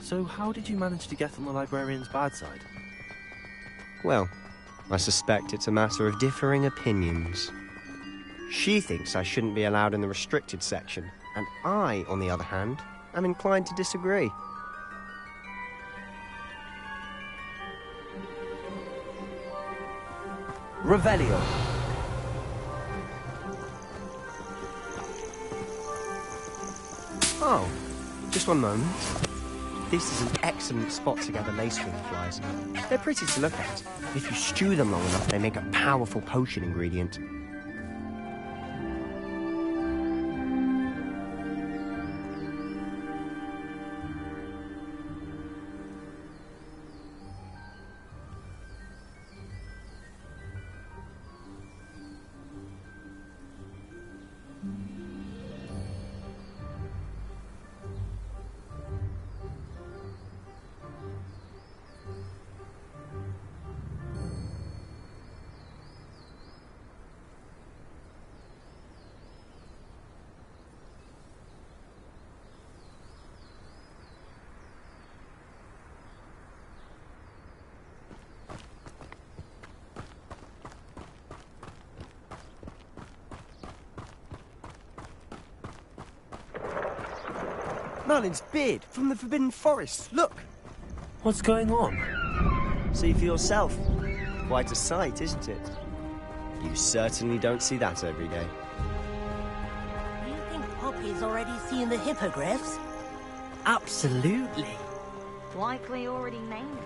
So how did you manage to get on the librarian's bad side? Well, I suspect it's a matter of differing opinions. She thinks I shouldn't be allowed in the restricted section, and I, on the other hand, am inclined to disagree. Revelio. Oh, just one moment. This is an excellent spot to gather lacewing flies. They're pretty to look at. If you stew them long enough, they make a powerful potion ingredient. Merlin's beard from the Forbidden Forest. Look! What's going on? See for yourself. Quite a sight, isn't it? You certainly don't see that every day. Do you think Poppy's already seen the hippogriffs? Absolutely. Likely already named them.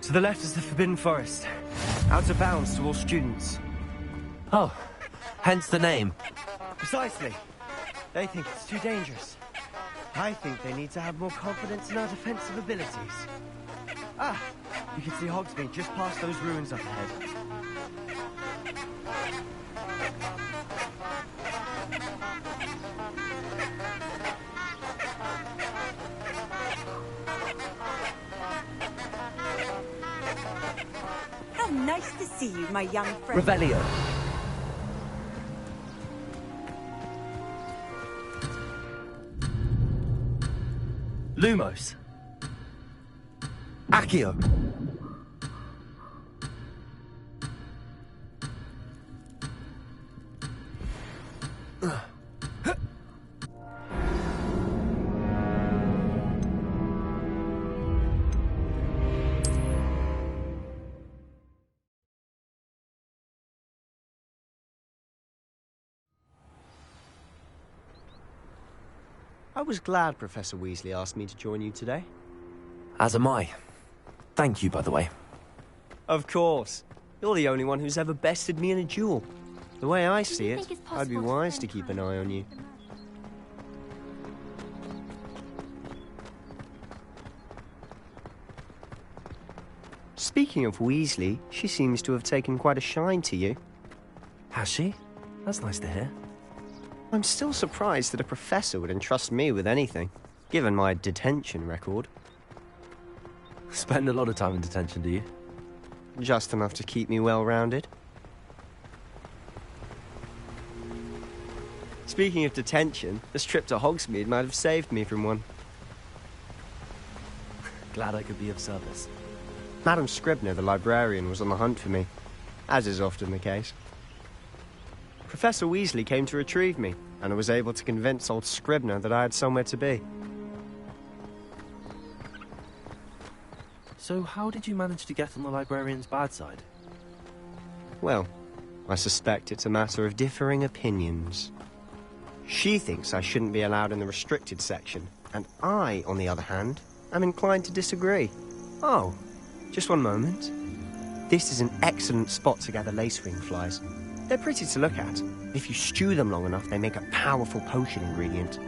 To the left is the Forbidden Forest. Out of bounds to all students. Oh, hence the name. Precisely. They think it's too dangerous. I think they need to have more confidence in our defensive abilities. Ah, you can see Hogsmeade just past those ruins up ahead. How nice to see you, my young friend. Revelio. Lumos. Accio. I was glad Professor Weasley asked me to join you today. As am I. Thank you, by the way. Of course. You're the only one who's ever bested me in a duel. The way I see it, I'd be wise to keep an eye on you. Speaking of Weasley, she seems to have taken quite a shine to you. Has she? That's nice to hear. I'm still surprised that a professor would entrust me with anything, given my detention record. Spend a lot of time in detention, do you? Just enough to keep me well-rounded. Speaking of detention, this trip to Hogsmeade might have saved me from one. Glad I could be of service. Madam Scribner, the librarian, was on the hunt for me, as is often the case. Professor Weasley came to retrieve me, and I was able to convince old Scribner that I had somewhere to be. So how did you manage to get on the librarian's bad side? Well, I suspect it's a matter of differing opinions. She thinks I shouldn't be allowed in the restricted section, and I, on the other hand, am inclined to disagree. Oh, just one moment. This is an excellent spot to gather lacewing flies. They're pretty to look at. If you stew them long enough, they make a powerful potion ingredient.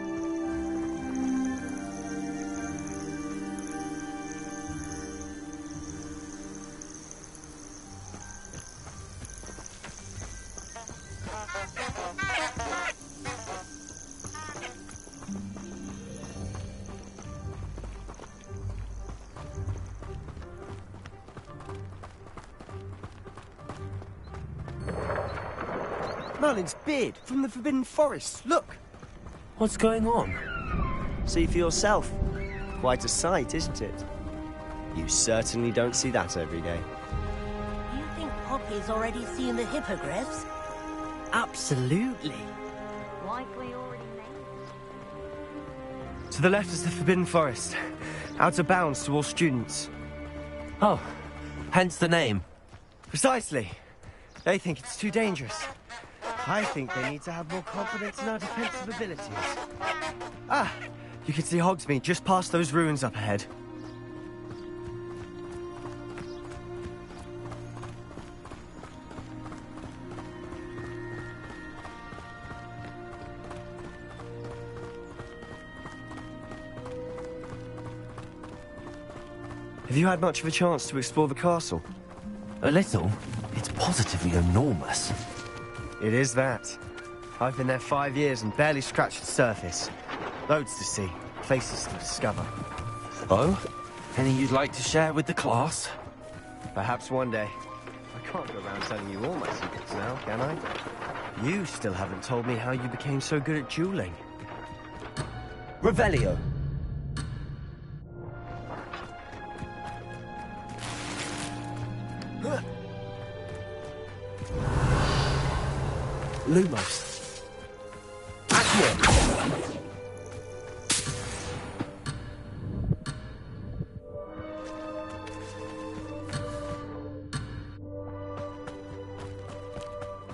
Merlin's beard from the Forbidden Forest. Look! What's going on? See for yourself. Quite a sight, isn't it? You certainly don't see that every day. You think Poppy's already seen the hippogriffs? Absolutely. Likely already named. To the left is the Forbidden Forest. Out of bounds to all students. Oh, hence the name. Precisely. They think it's too dangerous. I think they need to have more confidence in our defensive abilities. Ah, you can see Hogsmeade just past those ruins up ahead. Have you had much of a chance to explore the castle? A little. It's positively enormous. It is that. I've been there 5 years and barely scratched the surface. Loads to see, places to discover. Oh? Any you'd like to share with the class? Perhaps one day. I can't go around telling you all my secrets now, can I? You still haven't told me how you became so good at dueling. Revelio. Lumos. Accio.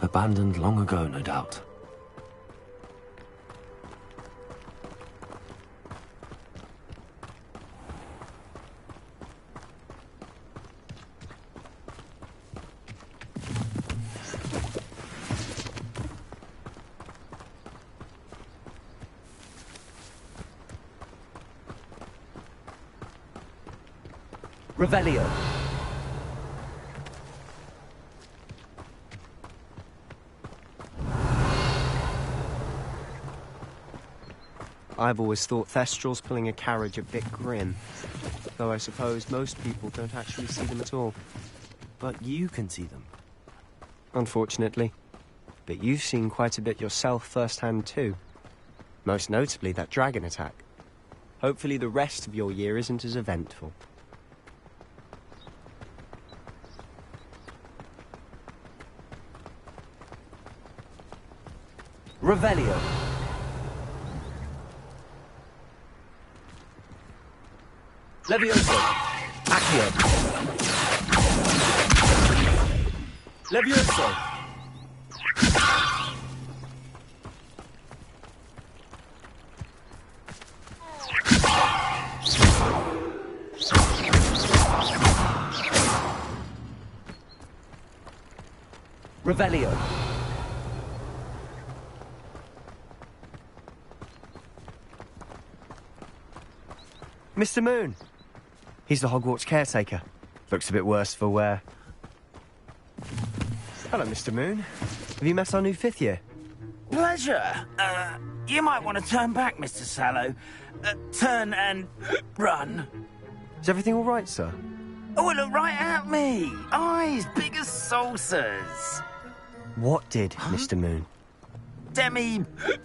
Abandoned long ago, no doubt. Revelio. I've always thought Thestrals pulling a carriage a bit grim, though I suppose most people don't actually see them at all. But you can see them. Unfortunately. But you've seen quite a bit yourself firsthand too. Most notably that dragon attack. Hopefully the rest of your year isn't as eventful. Revelio. Levioso. Accio. Levioso. Revelio. Mr. Moon! He's the Hogwarts caretaker. Looks a bit worse for wear. Hello, Mr. Moon. Have you met our new 5th year? Pleasure. You might want to turn back, Mr. Sallow. Turn and run. Is everything all right, sir? Oh, look right at me. Eyes big as saucers. What did, Mr. Moon?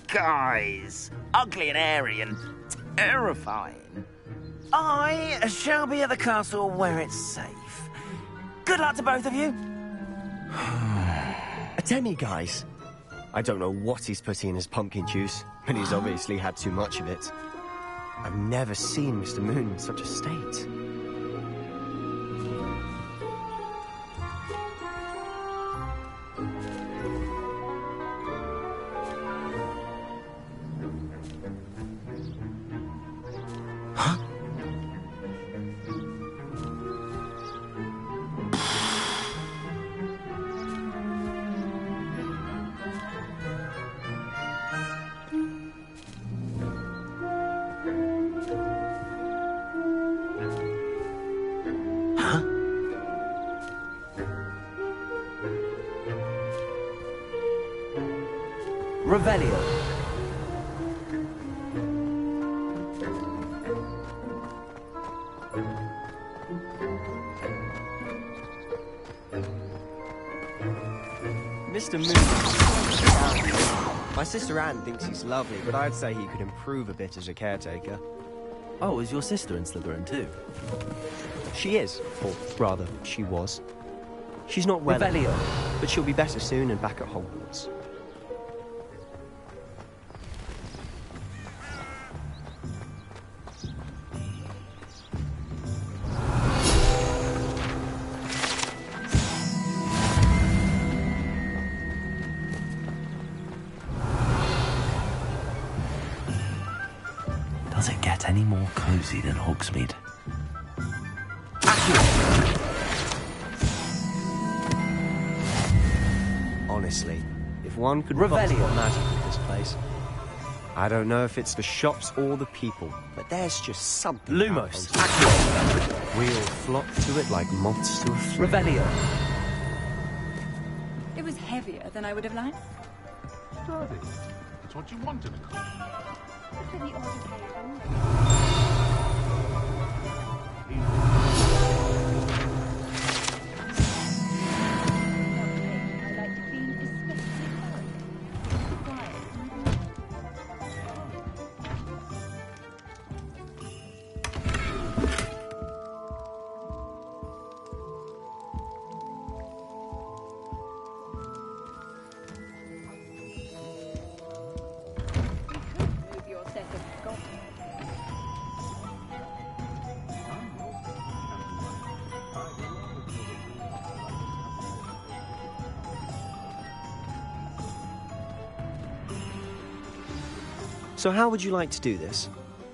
Guys. Ugly and airy and terrifying. I shall be at the castle where it's safe. Good luck to both of you. A demi-guise? I don't know what he's putting in his pumpkin juice, but he's obviously had too much of it. I've never seen Mr. Moon in such a state. Revelio. Mr. Moon. My sister Anne thinks he's lovely, but I'd say he could improve a bit as a caretaker. Oh, is your sister in Slytherin too? She is, or rather, she was. She's not well, Revelio. But she'll be better soon and back at Hogwarts. Does it get any more cosy than Hogsmeade? Honestly, if one could Revelio. magic in this place. I don't know if it's the shops or the people, but there's just something. Lumos. We'll flock to it like moths to a flame. Revelio. It was heavier than I would have liked. Sturdy. That's what you wanted. So how would you like to do this?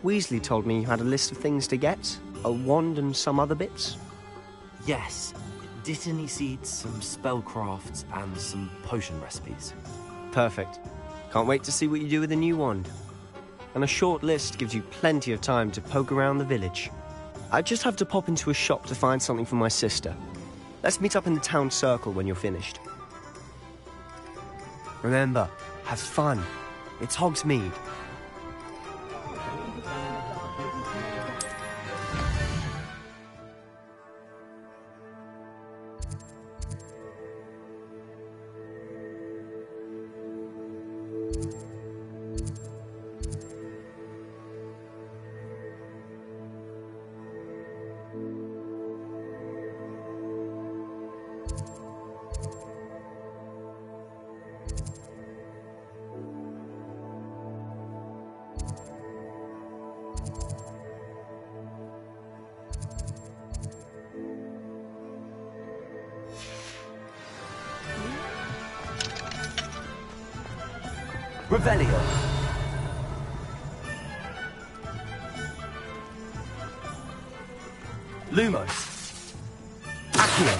Weasley told me you had a list of things to get, a wand and some other bits. Yes. Dittany seeds, some spellcrafts, and some potion recipes. Perfect. Can't wait to see what you do with the new wand. And a short list gives you plenty of time to poke around the village. I just have to pop into a shop to find something for my sister. Let's meet up in the town circle when you're finished. Remember, have fun. It's Hogsmeade. Revelio. Lumos. Accio.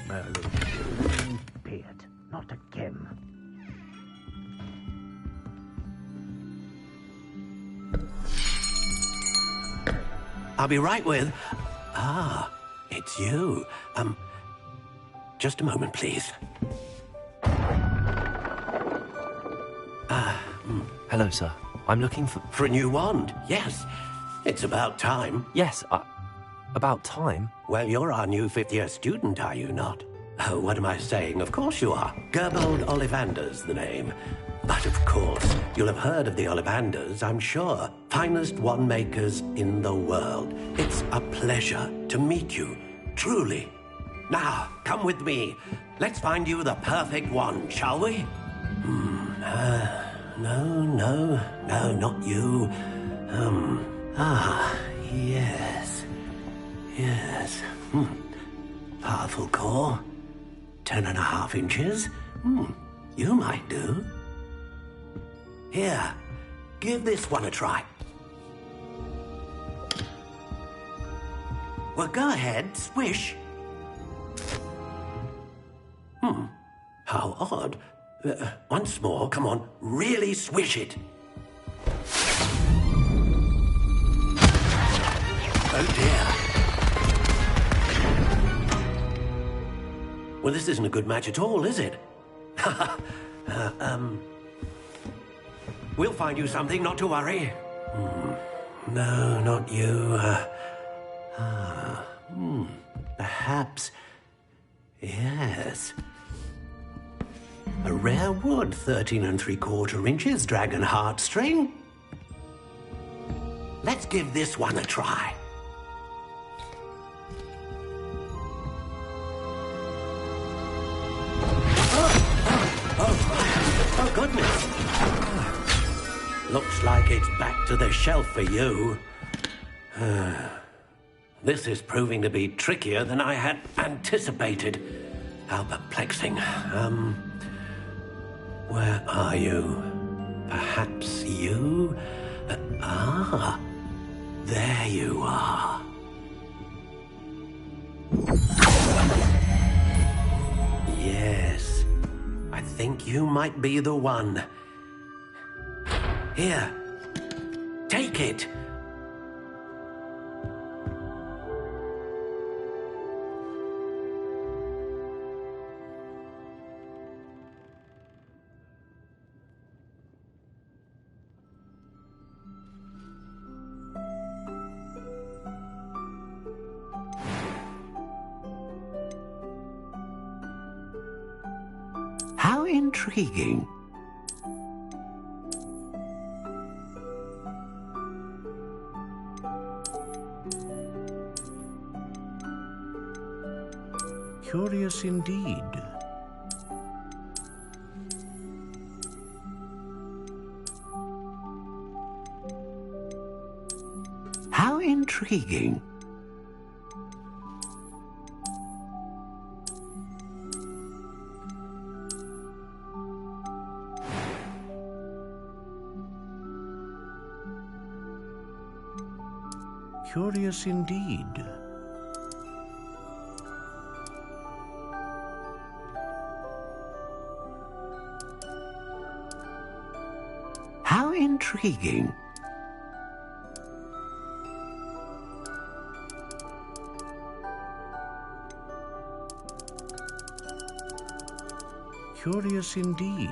Merlin. Beard. Not again. I'll be right with... Ah, it's you. Just a moment, please. Hello, sir. I'm looking for... For a new wand, yes. It's about time. Yes, about time? Well, you're our new fifth-year student, are you not? Oh, what am I saying? Of course you are. Gerbold Ollivander's the name. But of course, you'll have heard of the Ollivanders, I'm sure. Finest wand makers in the world. It's a pleasure to meet you, truly. Now, come with me. Let's find you the perfect wand, shall we? No, not you. Yes. Powerful core. 10.5 inches. You might do. Here, give this one a try. Well, go ahead, swish. How odd. Once more, come on, really swish it. Oh dear. Well, this isn't a good match at all, is it? We'll find you something, not to worry. No, not you. Perhaps... Yes. A rare wood, 13 3/4 inches, dragon heartstring. Let's give this one a try. Oh, goodness. Looks like it's back to the shelf for you. This is proving to be trickier than I had anticipated. How perplexing. Where are you? Perhaps you? There you are. Yes, I think you might be the one. Here, take it. How intriguing. Curious indeed. How intriguing. Curious indeed. How intriguing. Curious indeed.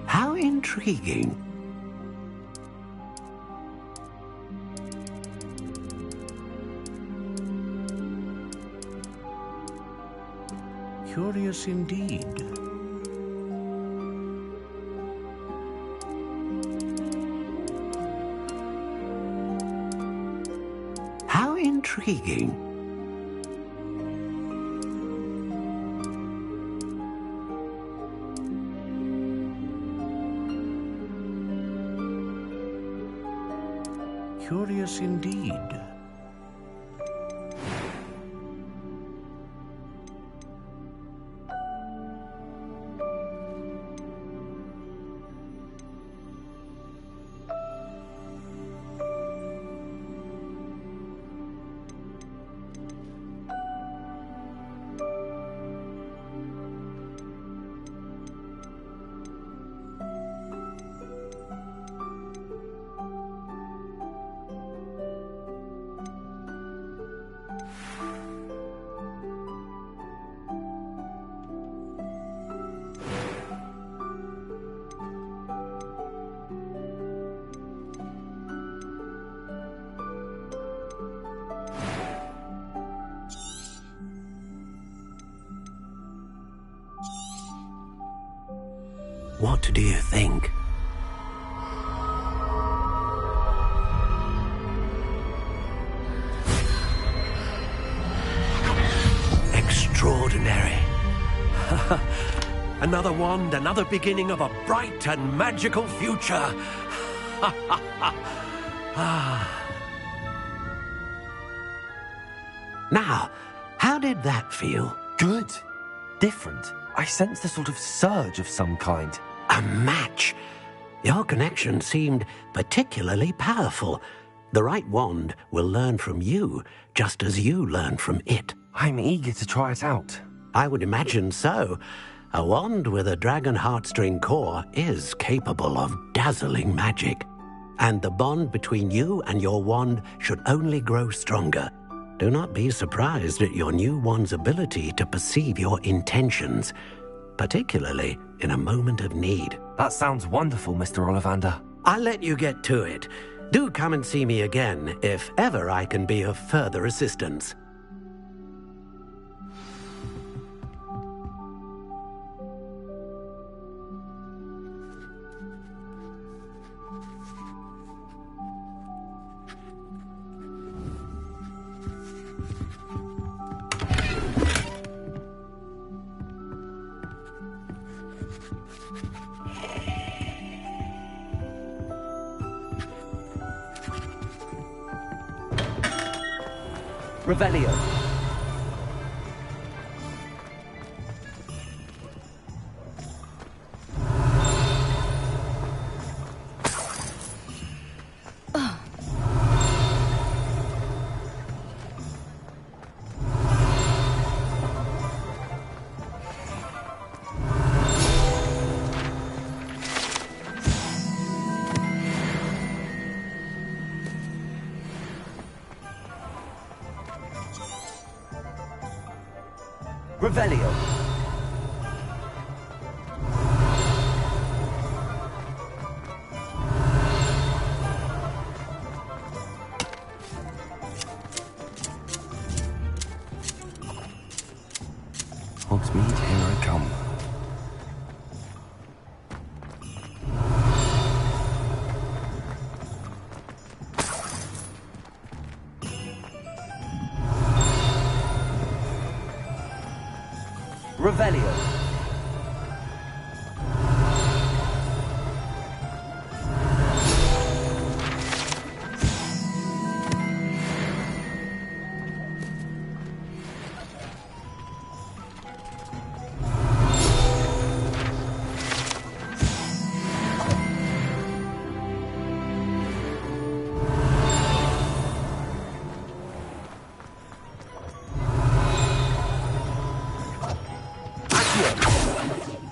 How intriguing. Curious indeed. How intriguing. Curious indeed. What do you think? Extraordinary. Another wand, another beginning of a bright and magical future. Now, how did that feel? Good. Different. I sensed a sort of surge of some kind. A match. Your connection seemed particularly powerful. The right wand will learn from you, just as you learn from it. I'm eager to try it out. I would imagine so. A wand with a dragon heartstring core is capable of dazzling magic. And the bond between you and your wand should only grow stronger. Do not be surprised at your new wand's ability to perceive your intentions, particularly in a moment of need. That sounds wonderful, Mr. Ollivander. I'll let you get to it. Do come and see me again if ever I can be of further assistance. Revelio. Revelio. Hogsmeade, here I come. Revelio.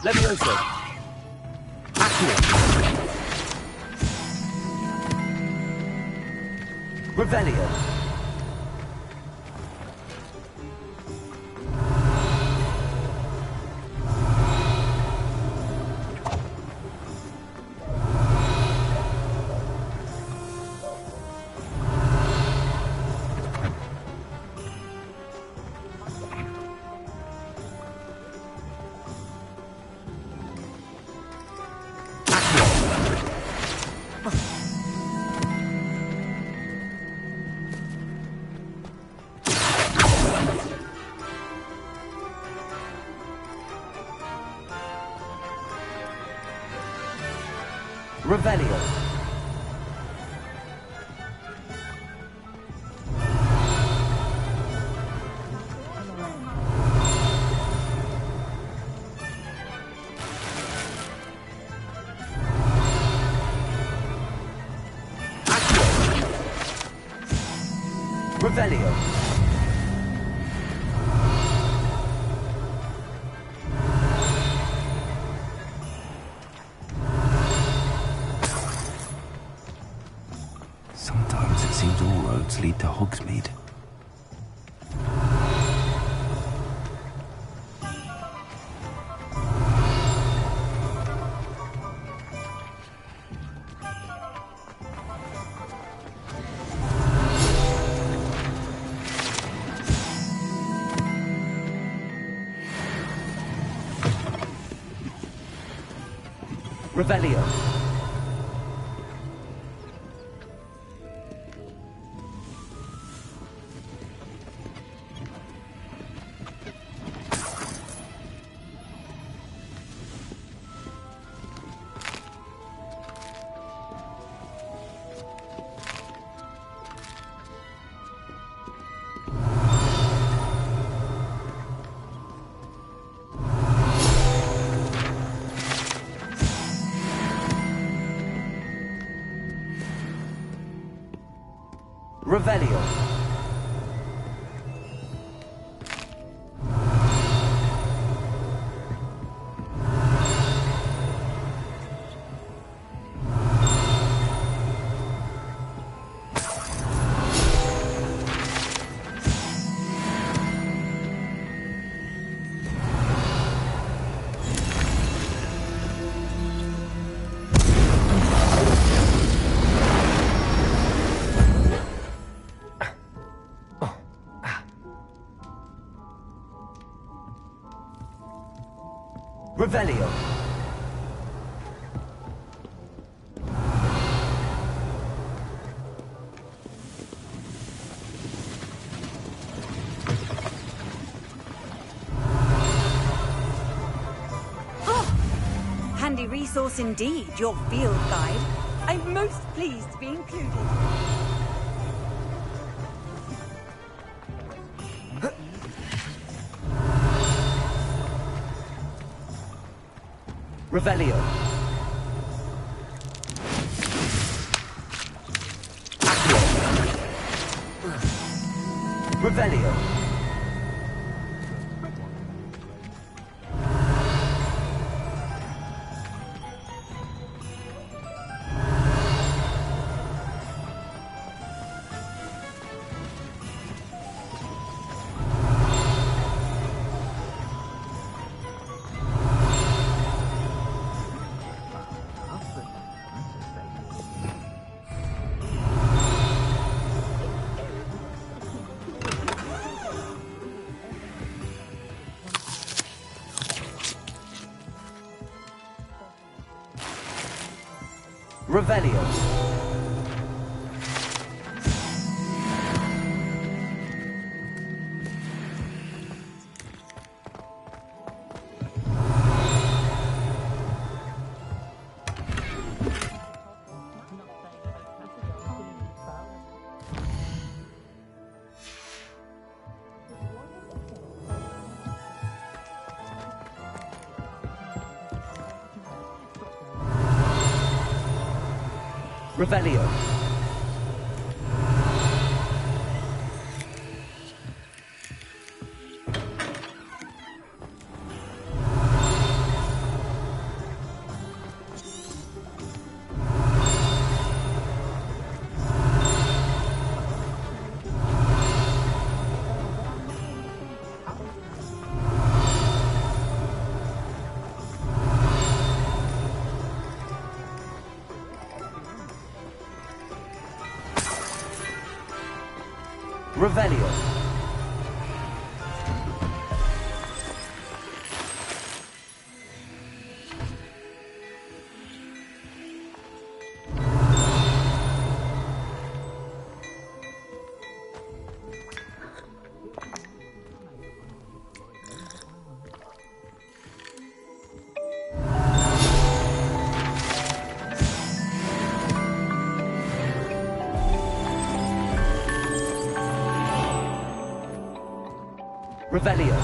Levioso. Accio. Revelio. Revelio. Revelio. Sometimes it seems all roads lead to Hogsmeade. Revelio. Revelio. Revelio. Handy resource indeed, your field guide. I'm most pleased to be included. Revelio. Accio. Revelio. Revelio. Revelio. Revelio. Revelio.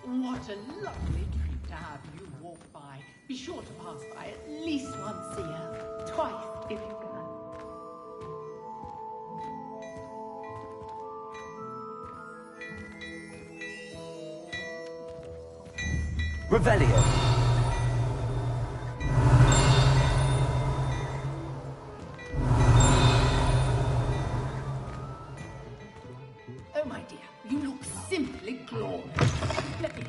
What a lovely treat to have you walk by. Be sure to pass by at least once a year. Twice, if you can. Revelio. Oh, my dear, you look simply glorious. Let me in.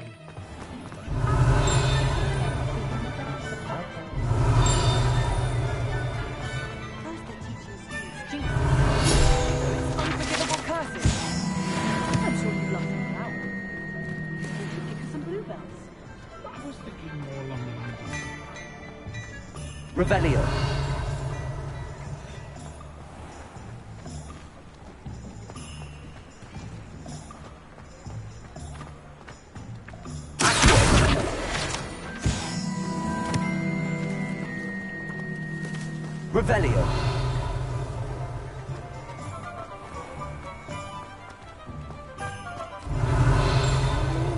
First they teach you students jinxes, unforgivable curses. I'm sure you love them now. You should give her some bluebells. I was thinking more along the lines of... Revelio. Revelio.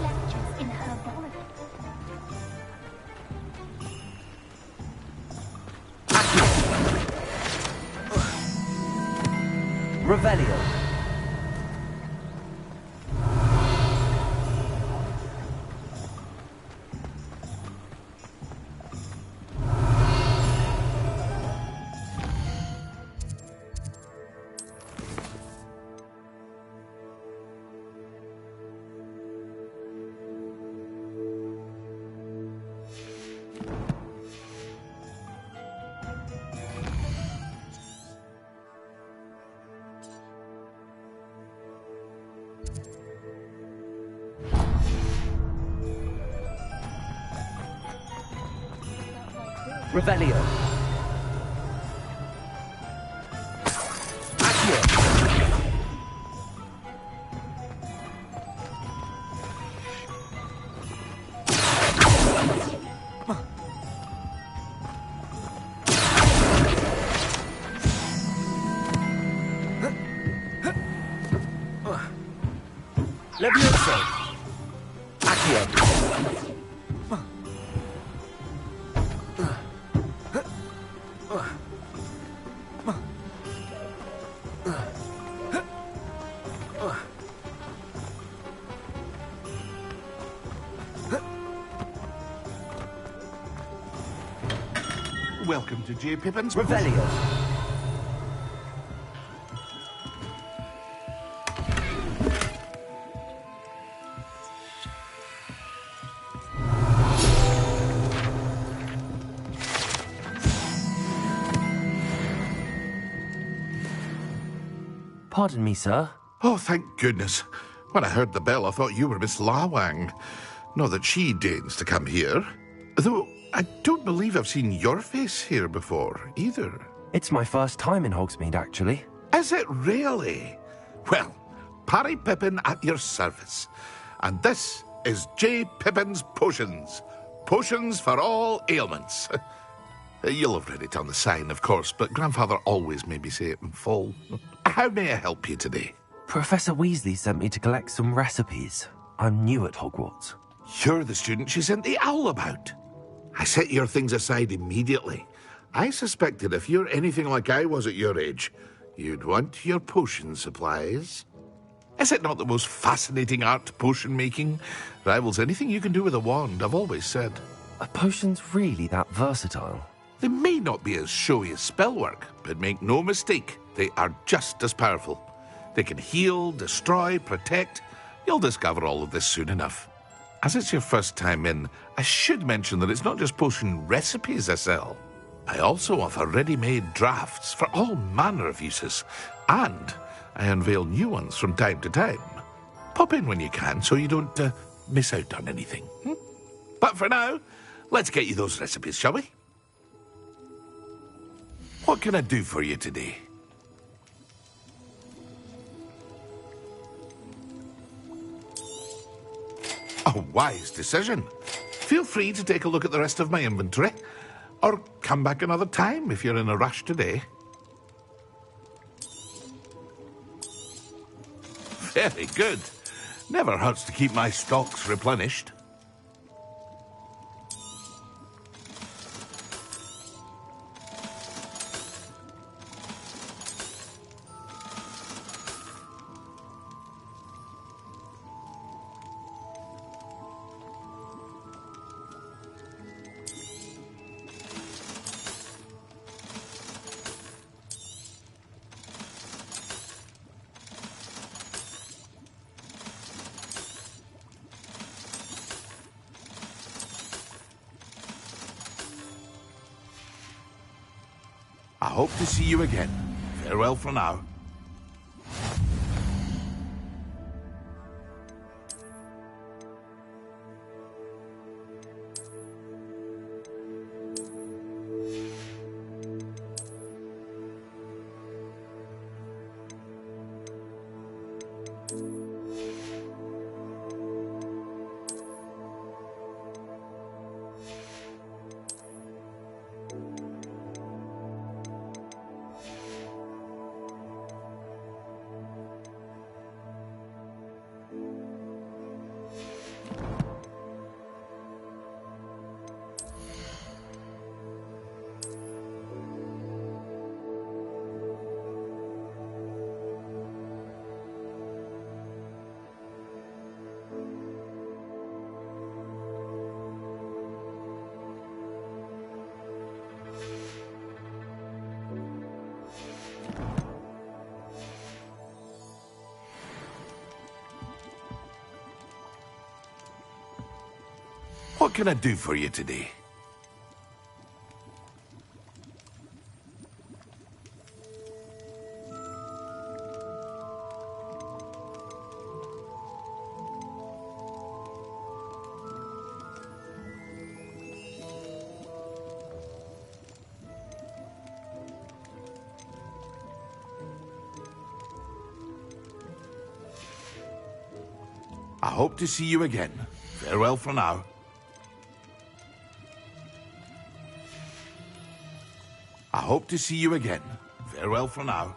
Lectures in her body. Revelio. Revelio. Levioso. Accio. Welcome to J. Pippin's Revelio. Pardon me, sir. Oh, thank goodness. When I heard the bell, I thought you were Miss Lawang. Not that she deigns to come here. Though I don't believe I've seen your face here before, either. It's my first time in Hogsmeade, actually. Is it really? Well, Parry Pippin at your service. And this is J. Pippin's Potions. Potions for all ailments. You'll have read it on the sign, of course, but Grandfather always made me say it in full. How may I help you today? Professor Weasley sent me to collect some recipes. I'm new at Hogwarts. You're the student she sent the owl about. I set your things aside immediately. I suspected if you're anything like I was at your age, you'd want your potion supplies. Is it not the most fascinating art, potion making? Rivals anything you can do with a wand, I've always said. Are potions really that versatile? They may not be as showy as spellwork, but make no mistake, they are just as powerful. They can heal, destroy, protect. You'll discover all of this soon enough. As it's your first time in, I should mention that it's not just potion recipes I sell. I also offer ready-made drafts for all manner of uses, and I unveil new ones from time to time. Pop in when you can so you don't miss out on anything. But for now, let's get you those recipes, shall we? What can I do for you today? A wise decision. Feel free to take a look at the rest of my inventory, or come back another time if you're in a rush today. Very good. Never hurts to keep my stocks replenished. I hope to see you again. Farewell for now. What can I do for you today? I hope to see you again. Farewell for now. I hope to see you again. Farewell for now.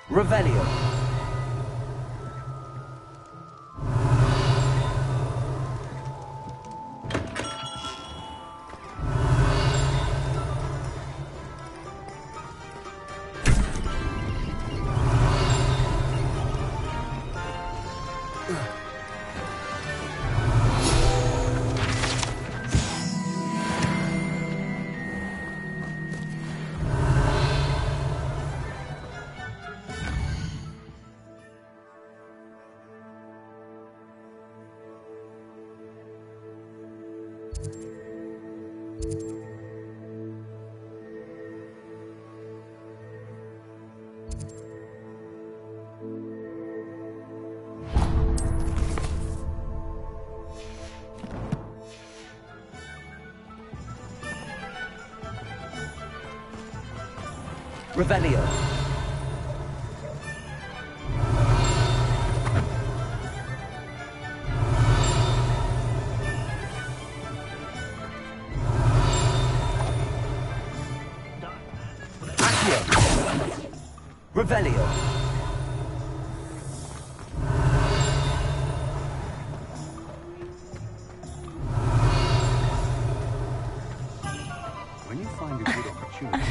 Revelio. Revelio. Accio. Revelio. When you find a good opportunity.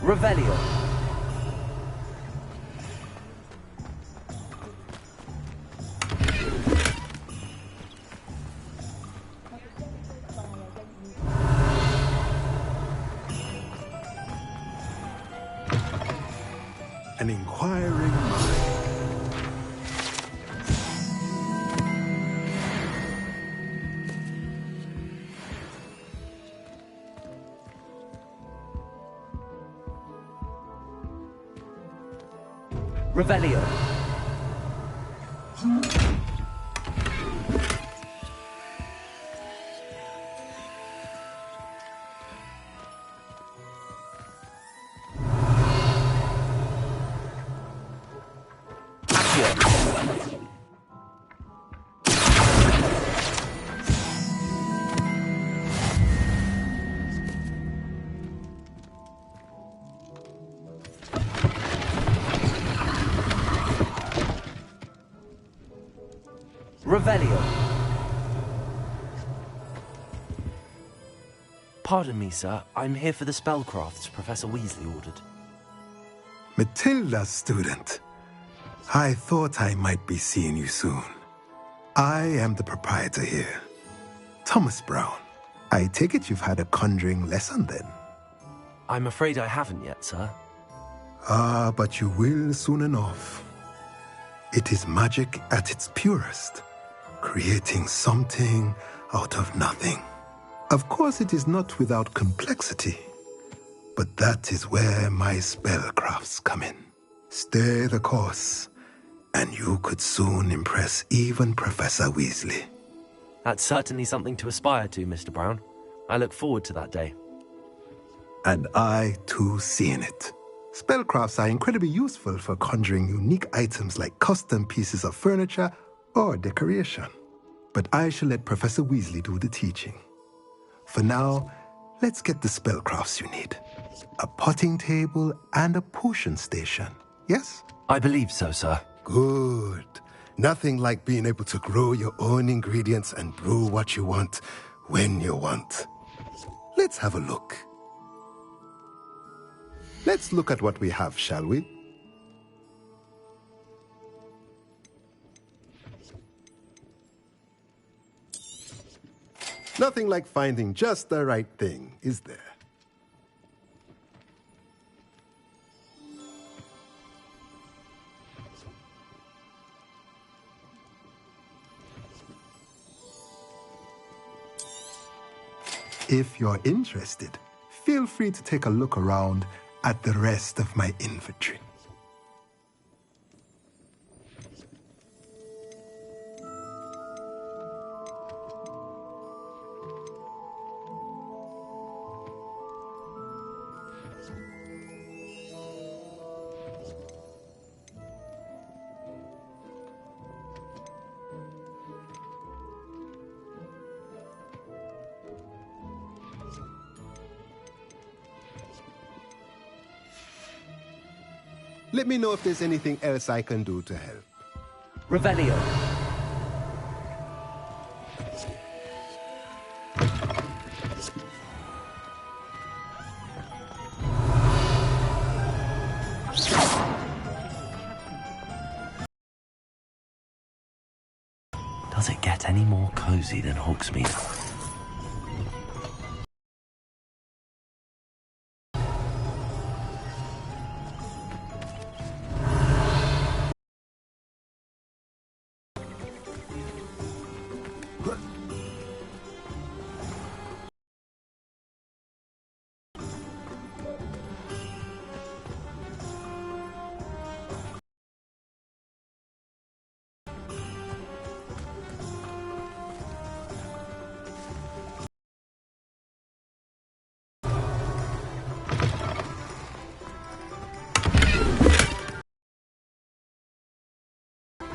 Revelio. An inquiring mind. Revelio. Revelio. Pardon me, sir. I'm here for the spellcrafts Professor Weasley ordered. Matilda, student. I thought I might be seeing you soon. I am the proprietor here, Thomas Brown. I take it you've had a conjuring lesson then? I'm afraid I haven't yet, sir. Ah, but you will soon enough. It is magic at its purest, creating something out of nothing. Of course, it is not without complexity, but that is where my spellcrafts come in. Stay the course, and you could soon impress even Professor Weasley. That's certainly something to aspire to, Mr. Brown. I look forward to that day. And I, too, seeing it. Spellcrafts are incredibly useful for conjuring unique items like custom pieces of furniture or decoration. But I shall let Professor Weasley do the teaching. For now, let's get the spellcrafts you need. A potting table and a potion station, yes? I believe so, sir. Good. Nothing like being able to grow your own ingredients and brew what you want when you want. Let's have a look. Let's look at what we have, shall we? Nothing like finding just the right thing, is there? If you're interested, feel free to take a look around at the rest of my inventory. Let me know if there's anything else I can do to help. Revelio. Does it get any more cozy than Hogsmeade?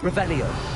Revelio.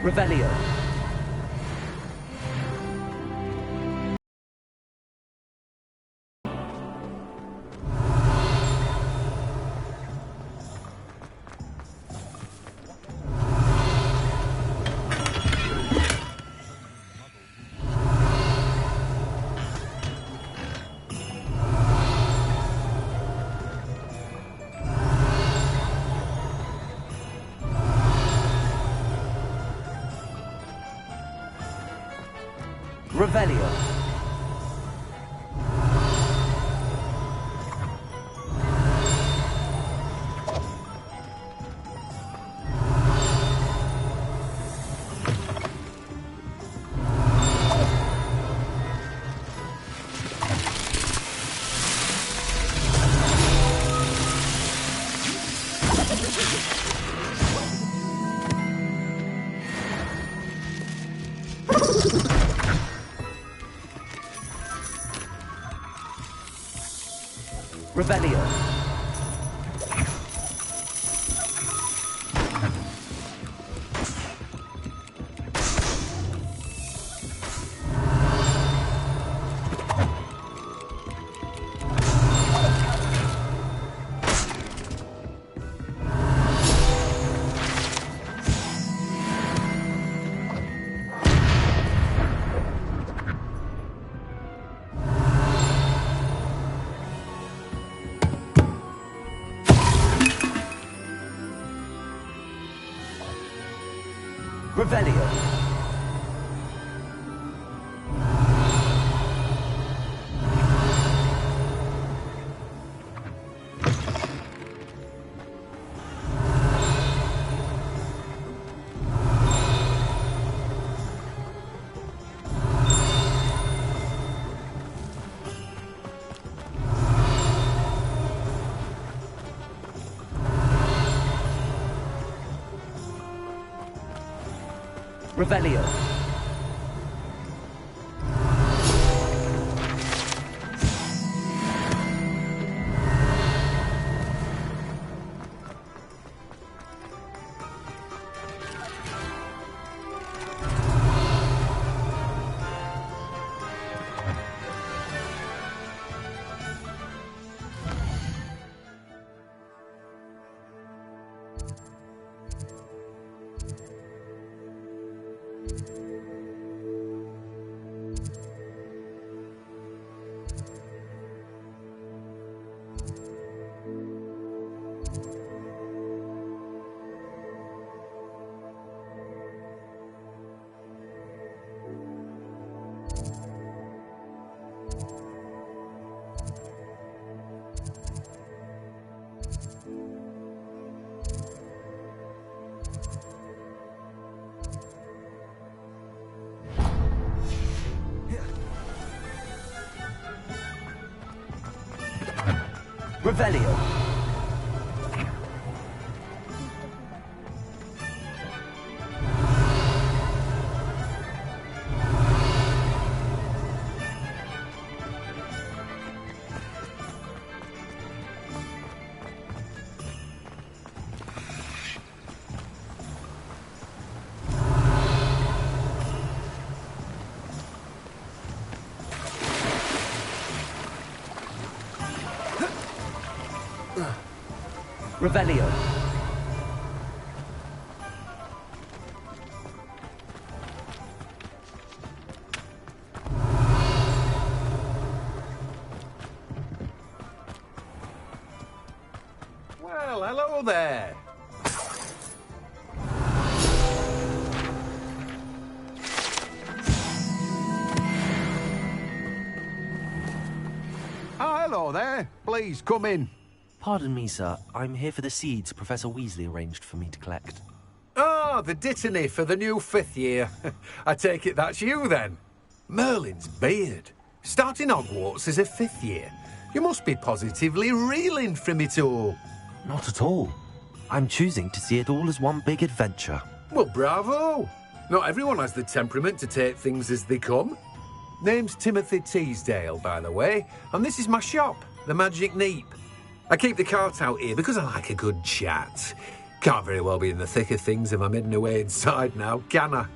Revelio. Revelio. Revelio. Revelio. Revelio. Revelio. Revelio. Well, hello there. Oh, hello there. Please, come in. Pardon me, sir. I'm here for the seeds Professor Weasley arranged for me to collect. Oh, the dittany for the new 5th year. I take it that's you, then. Merlin's beard. Starting Hogwarts as a 5th year. You must be positively reeling from it all. Not at all. I'm choosing to see it all as one big adventure. Well, bravo. Not everyone has the temperament to take things as they come. Name's Timothy Teasdale, by the way, and this is my shop, the Magic Neep. I keep the cart out here because I like a good chat. Can't very well be in the thick of things if I'm hidden away inside now, can I?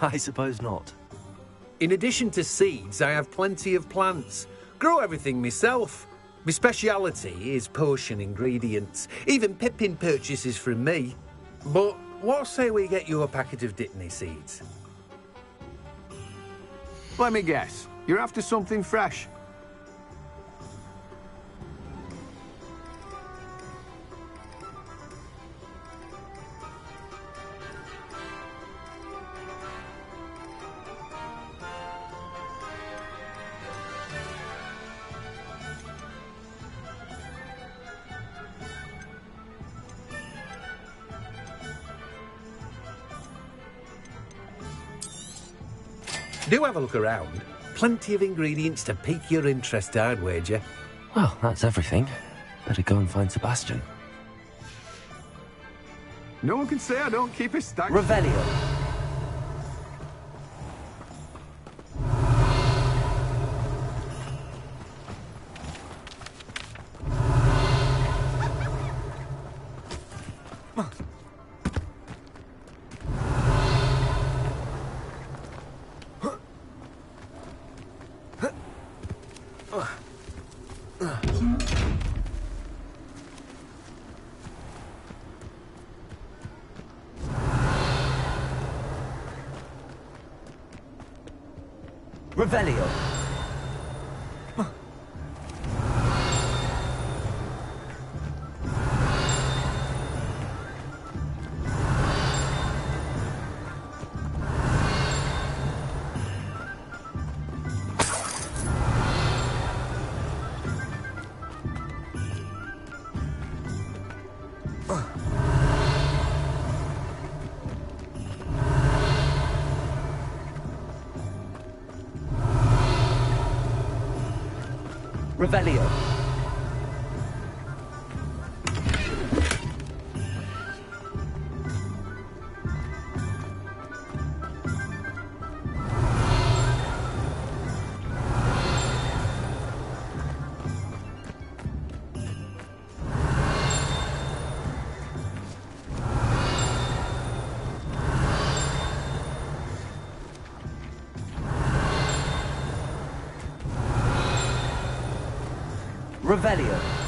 I suppose not. In addition to seeds, I have plenty of plants. Grow everything myself. My speciality is potion ingredients. Even Pippin purchases from me. But what say we get you a packet of Dittany seeds? Let me guess. You're after something fresh. Do have a look around. Plenty of ingredients to pique your interest, I'd wager. Well, that's everything. Better go and find Sebastian. No one can say I don't keep a stack. Revelio. Revelio. Revelio. Revelio.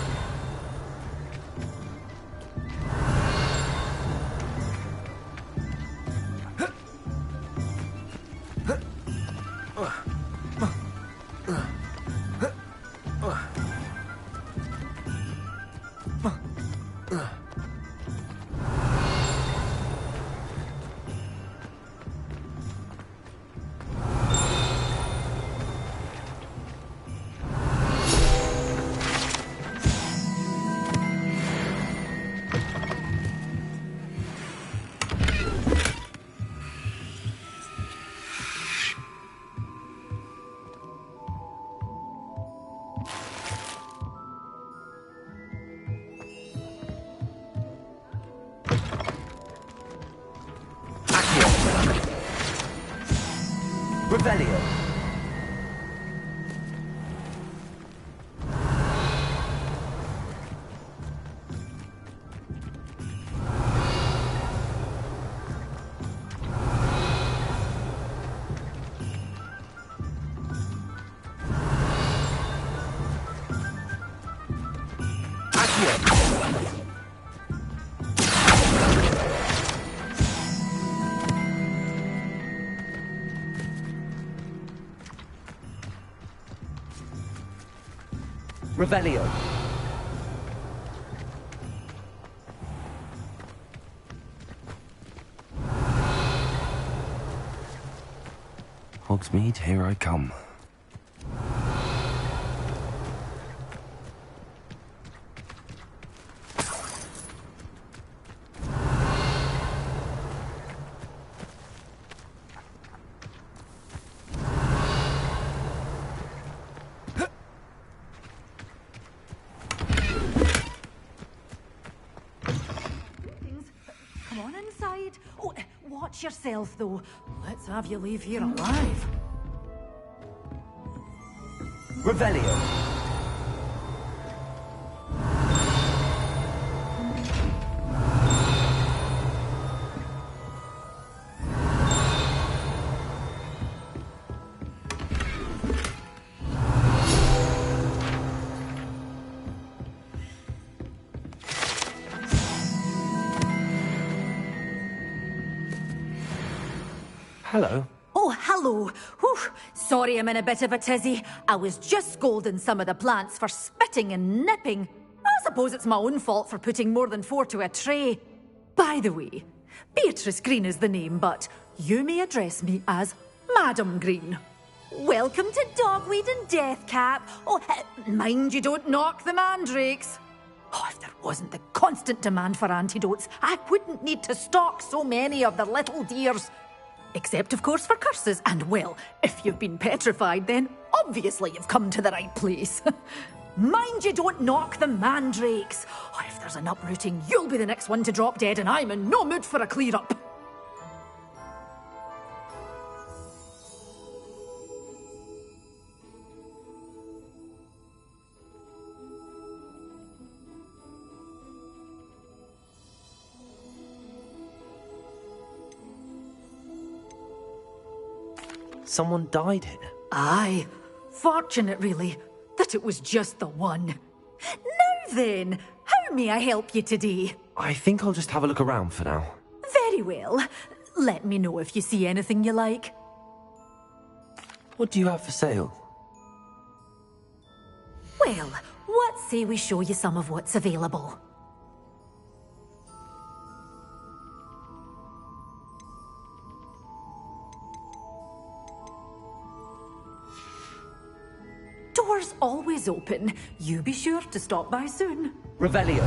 Revelio. Revelio. Hogsmeade, here I come. Come on inside. Oh, watch yourself, though. Let's have you leave here alive. Revelio. Hello. Oh, hello. Whew. Sorry I'm in a bit of a tizzy. I was just scolding some of the plants for spitting and nipping. I suppose it's my own fault for putting more than 4 to a tray. By the way, Beatrice Green is the name, but you may address me as Madam Green. Welcome to Dogweed and Deathcap. Oh, mind you don't knock the mandrakes. Oh, if there wasn't the constant demand for antidotes, I wouldn't need to stock so many of the little dears. Except, of course, for curses. And, well, if you've been petrified, then obviously you've come to the right place. Mind you don't knock the mandrakes. Oh, if there's an uprooting, you'll be the next one to drop dead, and I'm in no mood for a clear-up. Someone died here. Aye. Fortunate, really, that it was just the one. Now then, how may I help you today? I think I'll just have a look around for now. Very well. Let me know if you see anything you like. What do you have for sale? Well, what say we show you some of what's available? Doors always open. You be sure to stop by soon. Revelio.